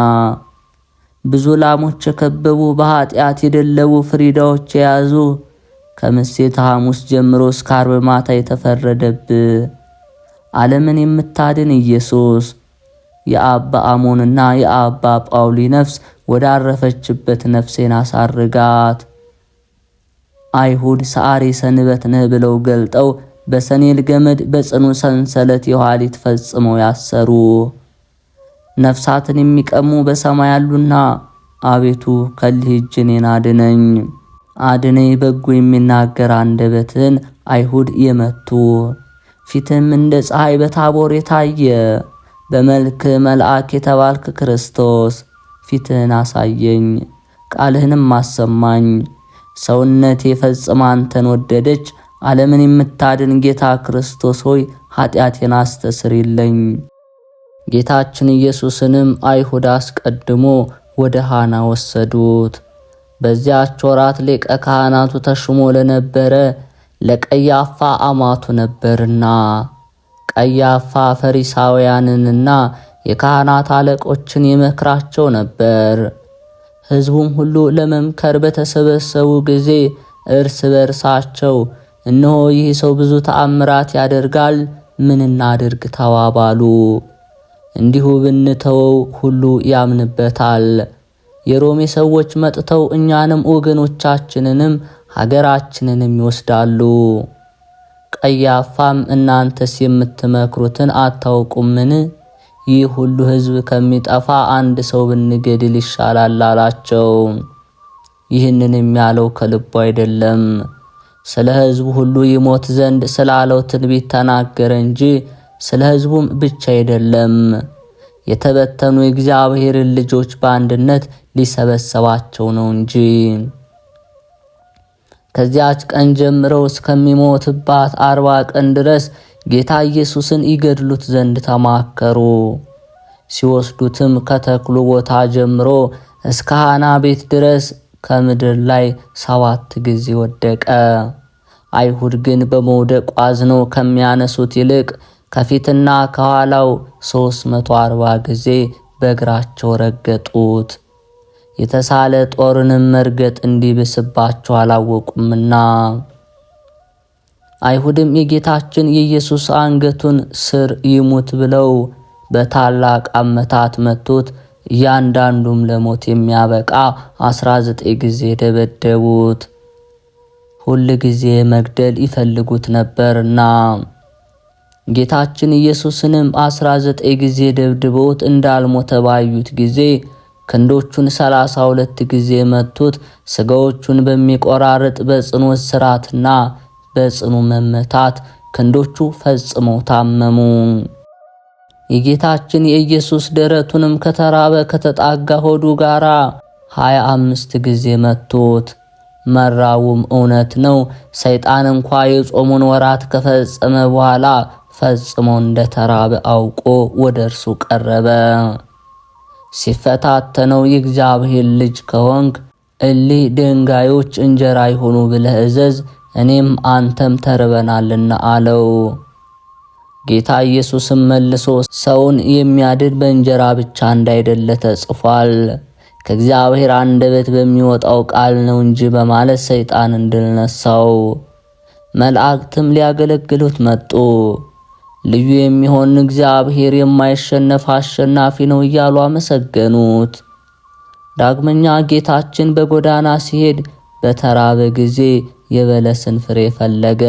ብዙ ላሞች የከበቡ በኃጢአት የደለቡ ፍሪዳዎች የያዙ ከምሴተ ሐሙስ ጀምሮ እስከ ዓርብ ማታ የተፈረደብህ ዓለምን የምታድን ኢየሱስ የአባ አሞንና የአባ ጳውሊ ነፍስ ወዳረፈችበት ነፍሴን አሳርጋት። አይሁድ ሰዓሬ ሰንበት ነህ ብለው ገልጠው በሰኔል ገመድ በጽኑ ሰንሰለት የኋሊት ፈጽመው ያሰሩ ነፍሳትን የሚቀሙ በሰማይ ያሉና አቤቱ ከልህ እጅ እኔን አድነኝ። አድነኝ በጎ የሚናገር አንደበትን አይሁድ የመቱ ፊትም እንደ ፀሐይ በታቦር የታየ በመልክ መልአክ የተባልክ ክርስቶስ ፊትህን አሳየኝ፣ ቃልህንም አሰማኝ። ሰውነቴ ፈጽማ አንተን ወደደች። ዓለምን የምታድን ጌታ ክርስቶስ ሆይ ኃጢአቴን አስተስሪልኝ። ጌታችን ኢየሱስንም አይሁድ አስቀድሞ ወደ ሃና ወሰዱት። በዚያች ወራት ሊቀ ካህናቱ ተሹሞ ለነበረ ለቀያፋ አማቱ ነበርና ቀያፋ ፈሪሳውያንንና የካህናት አለቆችን ይመክራቸው ነበር። ሕዝቡም ሁሉ ለመምከር በተሰበሰቡ ጊዜ እርስ በርሳቸው እነሆ ይህ ሰው ብዙ ተአምራት ያደርጋል፣ ምን እናድርግ ተባባሉ። እንዲሁ ብንተወው ሁሉ ያምንበታል። የሮሜ ሰዎች መጥተው እኛንም ወገኖቻችንንም ሀገራችንንም ይወስዳሉ። ቀያፋም እናንተስ የምትመክሩትን አታውቁምን? ይህ ሁሉ ሕዝብ ከሚጠፋ አንድ ሰው ብንገድል ይሻላል አላቸው። ይህንን ያለው ከልቡ አይደለም፣ ስለ ሕዝቡ ሁሉ ይሞት ዘንድ ስላለው ትንቢት ተናገረ እንጂ ስለ ሕዝቡም ብቻ አይደለም። የተበተኑ የእግዚአብሔርን ልጆች በአንድነት ሊሰበሰባቸው ነው እንጂ። ከዚያች ቀን ጀምረው እስከሚሞትባት 40 ቀን ድረስ ጌታ ኢየሱስን ይገድሉት ዘንድ ተማከሩ። ሲወስዱትም ከተክሉ ቦታ ጀምሮ እስከ ሐና ቤት ድረስ ከምድር ላይ 7 ጊዜ ወደቀ። አይሁድ ግን በመውደቁ አዝነው ከሚያነሱት ይልቅ ከፊትና ከኋላው 340 ጊዜ በእግራቸው ረገጡት። የተሳለ ጦርንም መርገጥ እንዲብስባቸው አላወቁምና። አይሁድም የጌታችን የኢየሱስ አንገቱን ስር ይሙት ብለው በታላቅ አመታት መቱት። እያንዳንዱም ለሞት የሚያበቃ 19 ጊዜ ደበደቡት። ሁል ጊዜ መግደል ይፈልጉት ነበርና። ጌታችን ኢየሱስንም 19 ጊዜ ደብድበውት እንዳልሞተ ባዩት ጊዜ ክንዶቹን 32 ጊዜ መቱት። ስጋዎቹን በሚቆራርጥ በጽኑ እስራትና በጽኑ መመታት ክንዶቹ ፈጽመው ታመሙ። የጌታችን የኢየሱስ ደረቱንም ከተራበ ከተጣጋ ሆዱ ጋራ 25 ጊዜ መቱት። መራቡም እውነት ነው። ሰይጣን እንኳ የጾሙን ወራት ከፈጸመ በኋላ ፈጽሞ እንደተራበ አውቆ ወደ እርሱ ቀረበ። ሲፈታተነው የእግዚአብሔር ልጅ ከሆንክ እሊህ ድንጋዮች እንጀራ ይሆኑ ብለህ እዘዝ፣ እኔም አንተም ተርበናልና አለው። ጌታ ኢየሱስም መልሶ ሰውን የሚያድን በእንጀራ ብቻ እንዳይደለ ተጽፏል፣ ከእግዚአብሔር አንደበት በሚወጣው ቃል ነው እንጂ በማለት ሰይጣንን ድል ነሳው። መላእክትም ሊያገለግሉት መጡ። ልዩ የሚሆን እግዚአብሔር የማይሸነፍ አሸናፊ ነው እያሉ አመሰገኑት። ዳግመኛ ጌታችን በጎዳና ሲሄድ በተራበ ጊዜ የበለስን ፍሬ ፈለገ።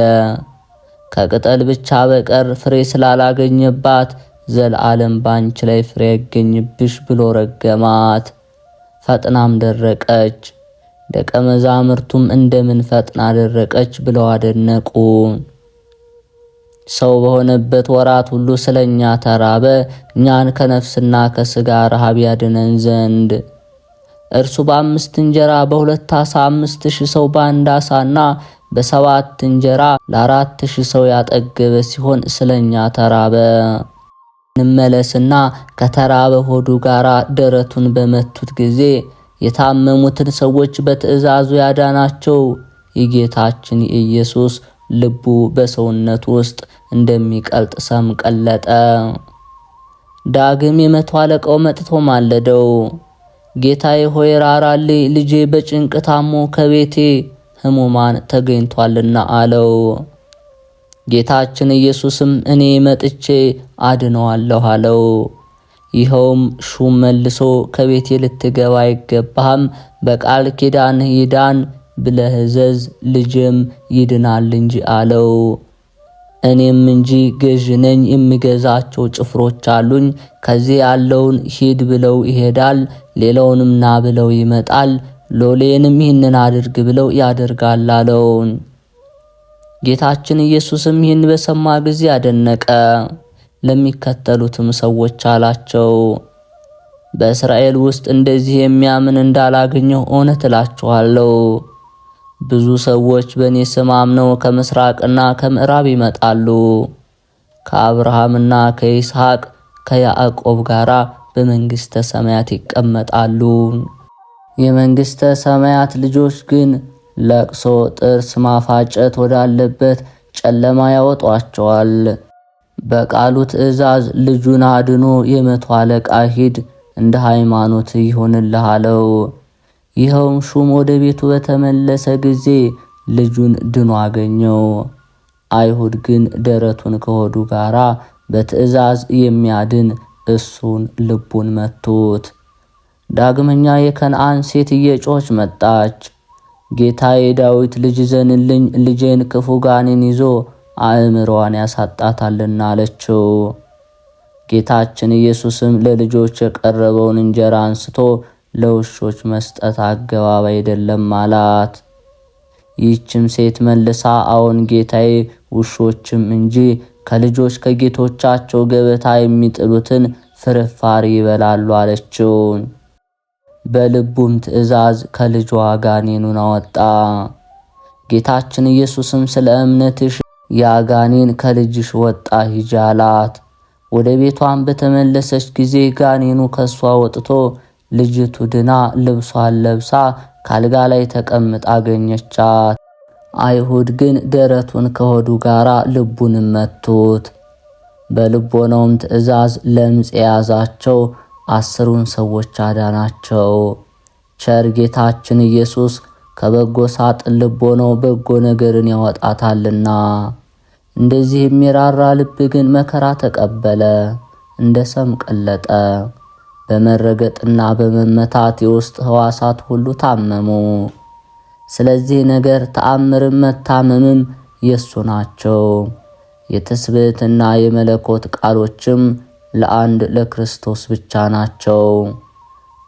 ከቅጠል ብቻ በቀር ፍሬ ስላላገኘባት ዘላለም ባንቺ ላይ ፍሬ ያገኝብሽ ብሎ ረገማት። ፈጥናም ደረቀች። ደቀ መዛሙርቱም እንደምን ፈጥና ደረቀች ብለው አደነቁ። ሰው በሆነበት ወራት ሁሉ ስለኛ ተራበ፣ እኛን ከነፍስና ከስጋ ረሃብ ያድነን ዘንድ። እርሱ በ5 እንጀራ በ2 ዓሣ 5000 ሰው በአንድ ዓሣና በ7 እንጀራ ለ4000 ሰው ያጠገበ ሲሆን ስለኛ ተራበ። እንመለስና ከተራበ ሆዱ ጋራ ደረቱን በመቱት ጊዜ የታመሙትን ሰዎች በትእዛዙ ያዳናቸው የጌታችን የኢየሱስ ልቡ በሰውነቱ ውስጥ እንደሚቀልጥ ሰም ቀለጠ። ዳግም የ100 አለቃው መጥቶ ማለደው። ጌታዬ ሆይ ራራልኝ፣ ልጄ በጭንቅ ታሞ ከቤቴ ሕሙማን ተገኝቷልና አለው። ጌታችን ኢየሱስም እኔ መጥቼ አድነዋለሁ አለው። ይኸውም ሹም መልሶ ከቤቴ ልትገባ አይገባህም፣ በቃል ኪዳንህ ይዳን ብለህ እዘዝ፣ ልጅም ይድናል እንጂ አለው። እኔም እንጂ ገዥ ነኝ፣ የሚገዛቸው ጭፍሮች አሉኝ። ከዚህ ያለውን ሂድ ብለው ይሄዳል፣ ሌላውንም ና ብለው ይመጣል፣ ሎሌንም ይህንን አድርግ ብለው ያደርጋል አለው። ጌታችን ኢየሱስም ይህን በሰማ ጊዜ አደነቀ። ለሚከተሉትም ሰዎች አላቸው፣ በእስራኤል ውስጥ እንደዚህ የሚያምን እንዳላገኘሁ እውነት እላችኋለሁ። ብዙ ሰዎች በእኔ ስም አምነው ከምስራቅና ከምዕራብ ይመጣሉ፣ ከአብርሃምና ከይስሐቅ ከያዕቆብ ጋራ በመንግሥተ ሰማያት ይቀመጣሉ። የመንግሥተ ሰማያት ልጆች ግን ለቅሶ፣ ጥርስ ማፋጨት ወዳለበት ጨለማ ያወጧቸዋል። በቃሉ ትእዛዝ ልጁን አድኖ የ100 አለቃ ሂድ፣ እንደ ሃይማኖት ይሆንልህ አለው። ይኸውም ሹም ወደ ቤቱ በተመለሰ ጊዜ ልጁን ድኖ አገኘው። አይሁድ ግን ደረቱን ከሆዱ ጋራ በትእዛዝ የሚያድን እሱን ልቡን መቱት። ዳግመኛ የከነዓን ሴት እየጮኸች መጣች። ጌታዬ ዳዊት ልጅ ዘንልኝ፣ ልጄን ክፉ ጋኔን ይዞ አእምሮዋን ያሳጣታልና አለችው። ጌታችን ኢየሱስም ለልጆች የቀረበውን እንጀራ አንስቶ ለውሾች መስጠት አገባብ አይደለም አላት። ይህችም ሴት መልሳ አዎን ጌታዬ፣ ውሾችም እንጂ ከልጆች ከጌቶቻቸው ገበታ የሚጥሉትን ፍርፋሪ ይበላሉ አለችው። በልቡም ትእዛዝ ከልጇ ጋኔኑን አወጣ። ጌታችን ኢየሱስም ስለ እምነትሽ ያጋኔን ከልጅሽ ወጣ ሂጂ አላት። ወደ ቤቷን በተመለሰች ጊዜ ጋኔኑ ከሷ ወጥቶ ልጅቱ ድና ልብሷን ለብሳ ካልጋ ላይ ተቀምጣ አገኘቻት። አይሁድ ግን ደረቱን ከሆዱ ጋር ልቡንም መቱት። በልቦናውም ትእዛዝ ለምጽ የያዛቸው 10ን ሰዎች አዳናቸው። ቸር ጌታችን ኢየሱስ ከበጎ ሳጥን ልቦናው በጎ ነገርን ያወጣታልና። እንደዚህ የሚራራ ልብ ግን መከራ ተቀበለ፣ እንደ ሰም ቀለጠ። በመረገጥና በመመታት የውስጥ ሕዋሳት ሁሉ ታመሙ። ስለዚህ ነገር ተአምርም መታመምም የሱ ናቸው። የትስብእትና የመለኮት ቃሎችም ለአንድ ለክርስቶስ ብቻ ናቸው።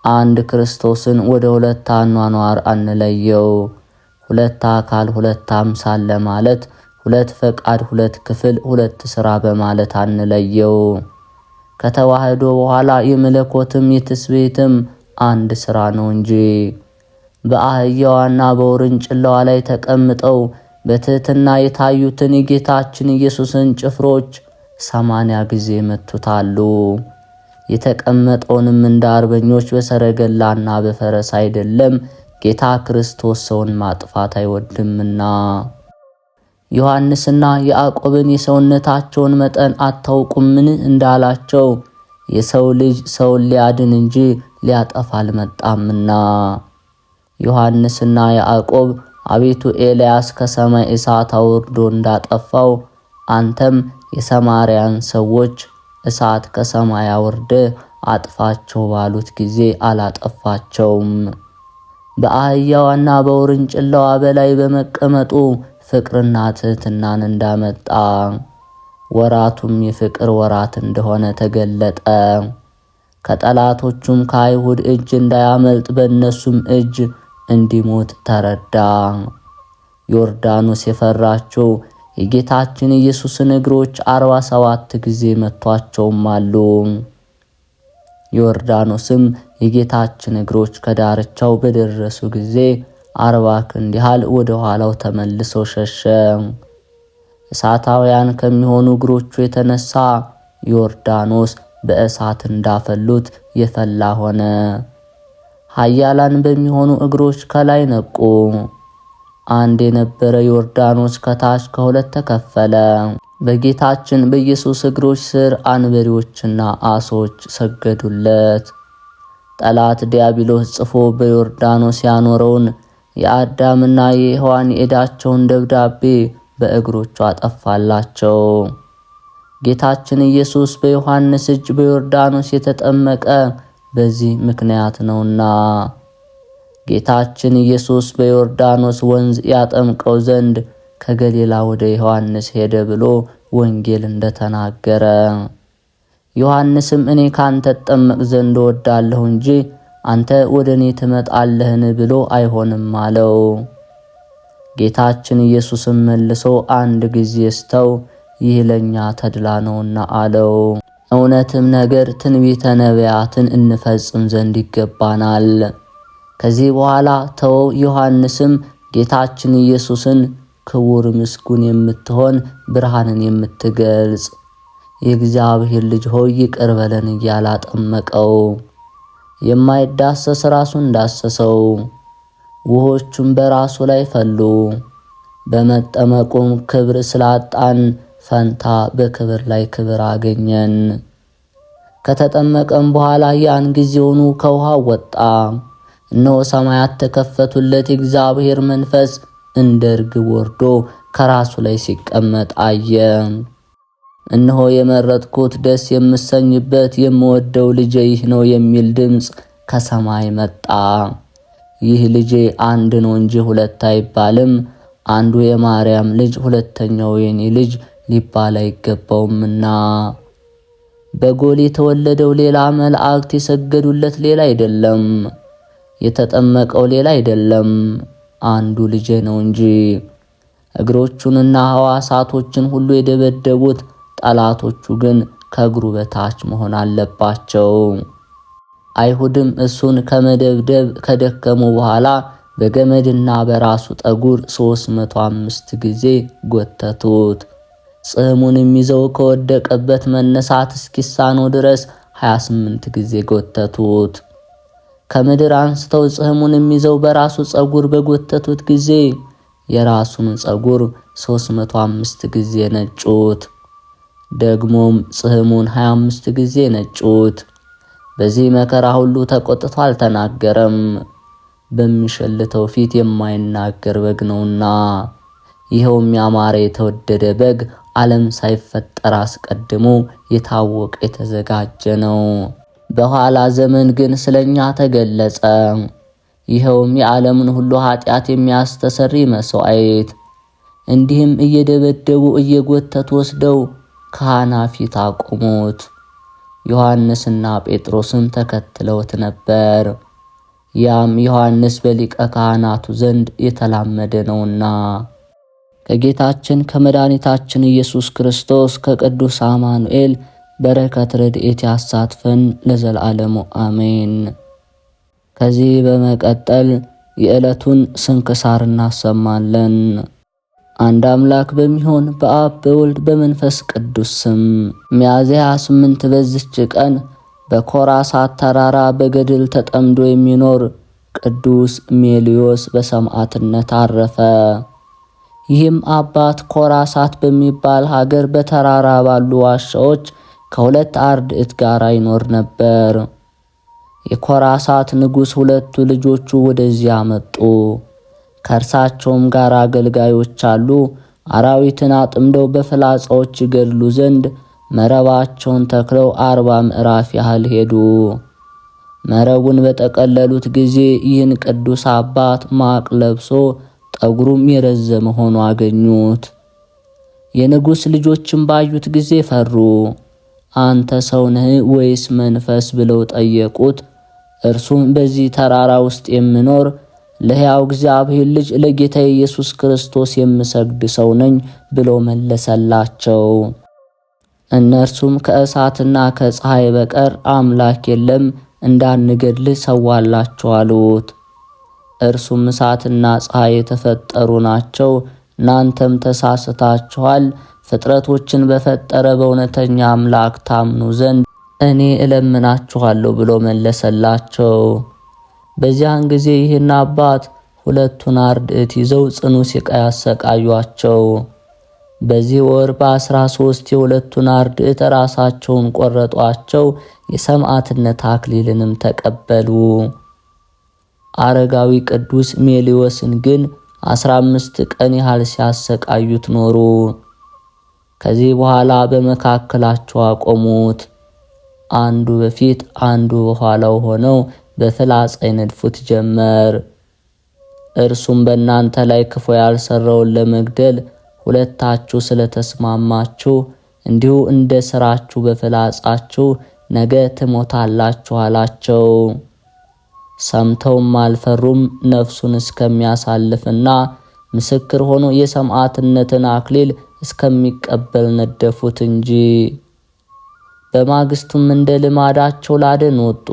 አንድ ክርስቶስን ወደ 2 አኗኗር አንለየው። 2 አካል 2 አምሳል ለማለት 2 ፈቃድ 2 ክፍል 2 ሥራ በማለት አንለየው። ከተዋህዶ በኋላ የመለኮትም የትስብእትም አንድ ሥራ ነው እንጂ። በአህያዋና በውርንጭላዋ ላይ ተቀምጠው በትሕትና የታዩትን የጌታችን ኢየሱስን ጭፍሮች 80 ጊዜ መቱታሉ። የተቀመጠውንም እንደ አርበኞች በሰረገላና በፈረስ አይደለም፣ ጌታ ክርስቶስ ሰውን ማጥፋት አይወድምና። ዮሐንስና ያዕቆብን የሰውነታቸውን መጠን አታውቁምን እንዳላቸው የሰው ልጅ ሰውን ሊያድን እንጂ ሊያጠፋ አልመጣምና። ዮሐንስና ያዕቆብ አቤቱ ኤልያስ ከሰማይ እሳት አውርዶ እንዳጠፋው አንተም የሰማርያን ሰዎች እሳት ከሰማይ አውርደ አጥፋቸው ባሉት ጊዜ አላጠፋቸውም። በአህያዋና በውርንጭላዋ በላይ በመቀመጡ ፍቅርና ትሕትናን እንዳመጣ ወራቱም የፍቅር ወራት እንደሆነ ተገለጠ። ከጠላቶቹም ከአይሁድ እጅ እንዳያመልጥ በእነሱም እጅ እንዲሞት ተረዳ። ዮርዳኖስ የፈራቸው የጌታችን ኢየሱስን እግሮች 47 ጊዜ መቷቸውም አሉ። ዮርዳኖስም የጌታችን እግሮች ከዳርቻው በደረሱ ጊዜ 40 ክንድ ያህል ወደ ኋላው ተመልሶ ሸሸ። እሳታውያን ከሚሆኑ እግሮቹ የተነሳ ዮርዳኖስ በእሳት እንዳፈሉት የፈላ ሆነ። ኃያላን በሚሆኑ እግሮች ከላይ ነቁ። አንድ የነበረ ዮርዳኖስ ከታች ከሁለት ተከፈለ። በጌታችን በኢየሱስ እግሮች ስር አንበሪዎችና አሶች ሰገዱለት። ጠላት ዲያብሎስ ጽፎ በዮርዳኖስ ያኖረውን የአዳምና የሔዋን የዕዳቸውን ደብዳቤ በእግሮቹ አጠፋላቸው። ጌታችን ኢየሱስ በዮሐንስ እጅ በዮርዳኖስ የተጠመቀ በዚህ ምክንያት ነውና። ጌታችን ኢየሱስ በዮርዳኖስ ወንዝ ያጠምቀው ዘንድ ከገሊላ ወደ ዮሐንስ ሄደ ብሎ ወንጌል እንደተናገረ፣ ዮሐንስም እኔ ካንተ እጠመቅ ዘንድ እወዳለሁ እንጂ አንተ ወደ እኔ ትመጣለህን ብሎ አይሆንም አለው። ጌታችን ኢየሱስም መልሶ አንድ ጊዜ ስተው ይህ ለኛ ተድላ ነውና አለው። እውነትም ነገር ትንቢተ ነቢያትን እንፈጽም ዘንድ ይገባናል። ከዚህ በኋላ ተወው። ዮሐንስም ጌታችን ኢየሱስን ክቡር ምስጉን የምትሆን ብርሃንን የምትገልጽ የእግዚአብሔር ልጅ ሆይ ይቅር በለን እያለ አጠመቀው። የማይዳሰስ ራሱን ዳሰሰው፣ ውሆቹም በራሱ ላይ ፈሉ። በመጠመቁም ክብር ስላጣን ፈንታ በክብር ላይ ክብር አገኘን። ከተጠመቀም በኋላ ያን ጊዜውኑ ከውሃው ወጣ። እነሆ ሰማያት ተከፈቱለት፣ የእግዚአብሔር መንፈስ እንደ ርግብ ወርዶ ከራሱ ላይ ሲቀመጥ አየ። እነሆ የመረጥኩት ደስ የምሰኝበት የምወደው ልጄ ይህ ነው የሚል ድምፅ ከሰማይ መጣ። ይህ ልጄ አንድ ነው እንጂ ሁለት አይባልም፣ አንዱ የማርያም ልጅ ሁለተኛው የኔ ልጅ ሊባል አይገባውምና። በጎል የተወለደው ሌላ፣ መላእክት የሰገዱለት ሌላ አይደለም፣ የተጠመቀው ሌላ አይደለም፣ አንዱ ልጄ ነው እንጂ። እግሮቹንና ሕዋሳቶችን ሁሉ የደበደቡት ጠላቶቹ ግን ከእግሩ በታች መሆን አለባቸው። አይሁድም እሱን ከመደብደብ ከደከሙ በኋላ በገመድና በራሱ ጠጉር 305 ጊዜ ጎተቱት። ጽሕሙንም ይዘው ከወደቀበት መነሳት እስኪሳነው ድረስ 28 ጊዜ ጎተቱት። ከምድር አንስተው ጽሕሙንም ይዘው በራሱ ጸጉር በጎተቱት ጊዜ የራሱን ጸጉር 305 ጊዜ ነጩት። ደግሞም ጽሕሙን 25 ጊዜ ነጩት። በዚህ መከራ ሁሉ ተቆጥቶ አልተናገረም፣ በሚሸልተው ፊት የማይናገር በግ ነውና። ይኸውም ያማረ የተወደደ በግ ዓለም ሳይፈጠር አስቀድሞ የታወቀ የተዘጋጀ ነው። በኋላ ዘመን ግን ስለኛ ተገለጸ። ይኸውም የዓለምን ሁሉ ኃጢአት የሚያስተሰሪ መሥዋዕት። እንዲህም እየደበደቡ እየጎተቱ ወስደው ካህናት ፊት አቆሙት። ዮሐንስና ጴጥሮስም ተከትለውት ነበር። ያም ዮሐንስ በሊቀ ካህናቱ ዘንድ የተላመደ ነውና። ከጌታችን ከመድኃኒታችን ኢየሱስ ክርስቶስ ከቅዱስ አማኑኤል በረከት ረድኤት ያሳትፈን ለዘላለሙ አሜን። ከዚህ በመቀጠል የዕለቱን ስንክሳር እናሰማለን። አንድ አምላክ በሚሆን በአብ በወልድ በመንፈስ ቅዱስ ስም ሚያዝያ 28 በዚች ቀን በኮራሳት ተራራ በገድል ተጠምዶ የሚኖር ቅዱስ ሜልዮስ በሰማዕትነት አረፈ። ይህም አባት ኮራሳት በሚባል ሀገር በተራራ ባሉ ዋሻዎች ከሁለት አርድእት ጋር ይኖር ነበር። የኮራሳት ንጉሥ ሁለቱ ልጆቹ ወደዚያ መጡ። ከእርሳቸውም ጋር አገልጋዮች አሉ። አራዊትን አጥምደው በፍላጻዎች ይገድሉ ዘንድ መረባቸውን ተክለው 40 ምዕራፍ ያህል ሄዱ። መረቡን በጠቀለሉት ጊዜ ይህን ቅዱስ አባት ማቅ ለብሶ ጠጉሩም የረዘመ ሆኖ አገኙት። የንጉሥ ልጆችም ባዩት ጊዜ ፈሩ። አንተ ሰው ነህ ወይስ መንፈስ ብለው ጠየቁት። እርሱም በዚህ ተራራ ውስጥ የምኖር ለሕያው እግዚአብሔር ልጅ ለጌታ ኢየሱስ ክርስቶስ የምሰግድ ሰው ነኝ ብሎ መለሰላቸው። እነርሱም ከእሳትና ከፀሐይ በቀር አምላክ የለም፣ እንዳንገድልህ ሰዋላቸው አሉት። እርሱም እሳትና ፀሐይ የተፈጠሩ ናቸው፣ እናንተም ተሳስታችኋል። ፍጥረቶችን በፈጠረ በእውነተኛ አምላክ ታምኑ ዘንድ እኔ እለምናችኋለሁ ብሎ መለሰላቸው። በዚያን ጊዜ ይህን አባት ሁለቱን አርድእት ይዘው ጽኑ ስቃይ አሰቃዩአቸው። በዚህ ወር በ13 የሁለቱን አርድእት ራሳቸውን ቆረጧቸው። የሰማዕትነት አክሊልንም ተቀበሉ። አረጋዊ ቅዱስ ሜልዮስን ግን 15 ቀን ያህል ሲያሰቃዩት ኖሩ። ከዚህ በኋላ በመካከላቸው አቆሙት። አንዱ በፊት አንዱ በኋላው ሆነው በፍላጻ ይነድፉት ጀመር። እርሱም በእናንተ ላይ ክፉ ያልሰራውን ለመግደል ሁለታችሁ ስለተስማማችሁ እንዲሁ እንደ ሥራችሁ በፍላጻችሁ ነገ ትሞታላችሁ አላቸው። ሰምተውም አልፈሩም። ነፍሱን እስከሚያሳልፍና ምስክር ሆኖ የሰማዕትነትን አክሊል እስከሚቀበል ነደፉት እንጂ። በማግስቱም እንደ ልማዳቸው ላደን ወጡ።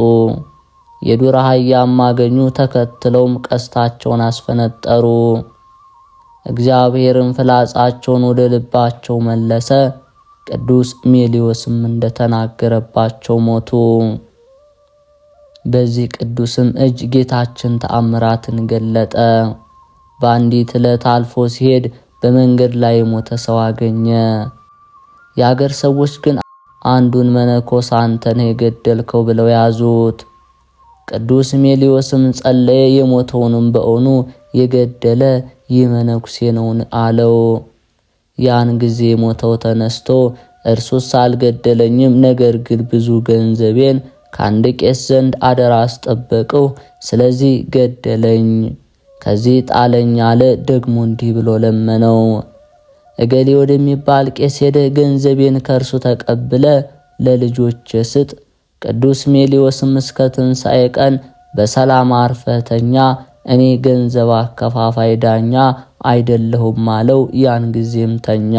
የዱር አህያም አገኙ። ተከትለውም ቀስታቸውን አስፈነጠሩ። እግዚአብሔርም ፍላጻቸውን ወደ ልባቸው መለሰ። ቅዱስ ሜልዮስም እንደተናገረባቸው ሞቱ። በዚህ ቅዱስም እጅ ጌታችን ተአምራትን ገለጠ። በአንዲት ዕለት አልፎ ሲሄድ በመንገድ ላይ የሞተ ሰው አገኘ። የአገር ሰዎች ግን አንዱን መነኮስ አንተ ነህ የገደልከው ብለው ያዙት። ቅዱስ ሜልዮስም ጸለየ። የሞተውንም በእውኑ የገደለ ይህ መነኩሴ ነው አለው። ያን ጊዜ ሞተው ተነስቶ እርሱስ አልገደለኝም፣ ነገር ግን ብዙ ገንዘቤን ከአንድ ቄስ ዘንድ አደራ አስጠበቀው፣ ስለዚህ ገደለኝ፣ ከዚህ ጣለኝ አለ። ደግሞ እንዲህ ብሎ ለመነው፣ እገሌ ወደሚባል ቄስ ሄደ፣ ገንዘቤን ከእርሱ ተቀብለ ለልጆች ስጥ። ቅዱስ ሜልዮስም እስከ ትንሣኤ ቀን በሰላም አርፈተኛ፣ እኔ ገንዘብ አከፋፋይ ዳኛ አይደለሁም አለው። ያን ጊዜም ተኛ።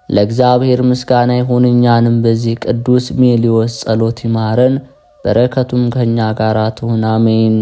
ለእግዚአብሔር ምስጋና ይሁን፣ እኛንም በዚህ ቅዱስ ሜልዮስ ጸሎት ይማረን፣ በረከቱም ከኛ ጋር ትሁን አሜን።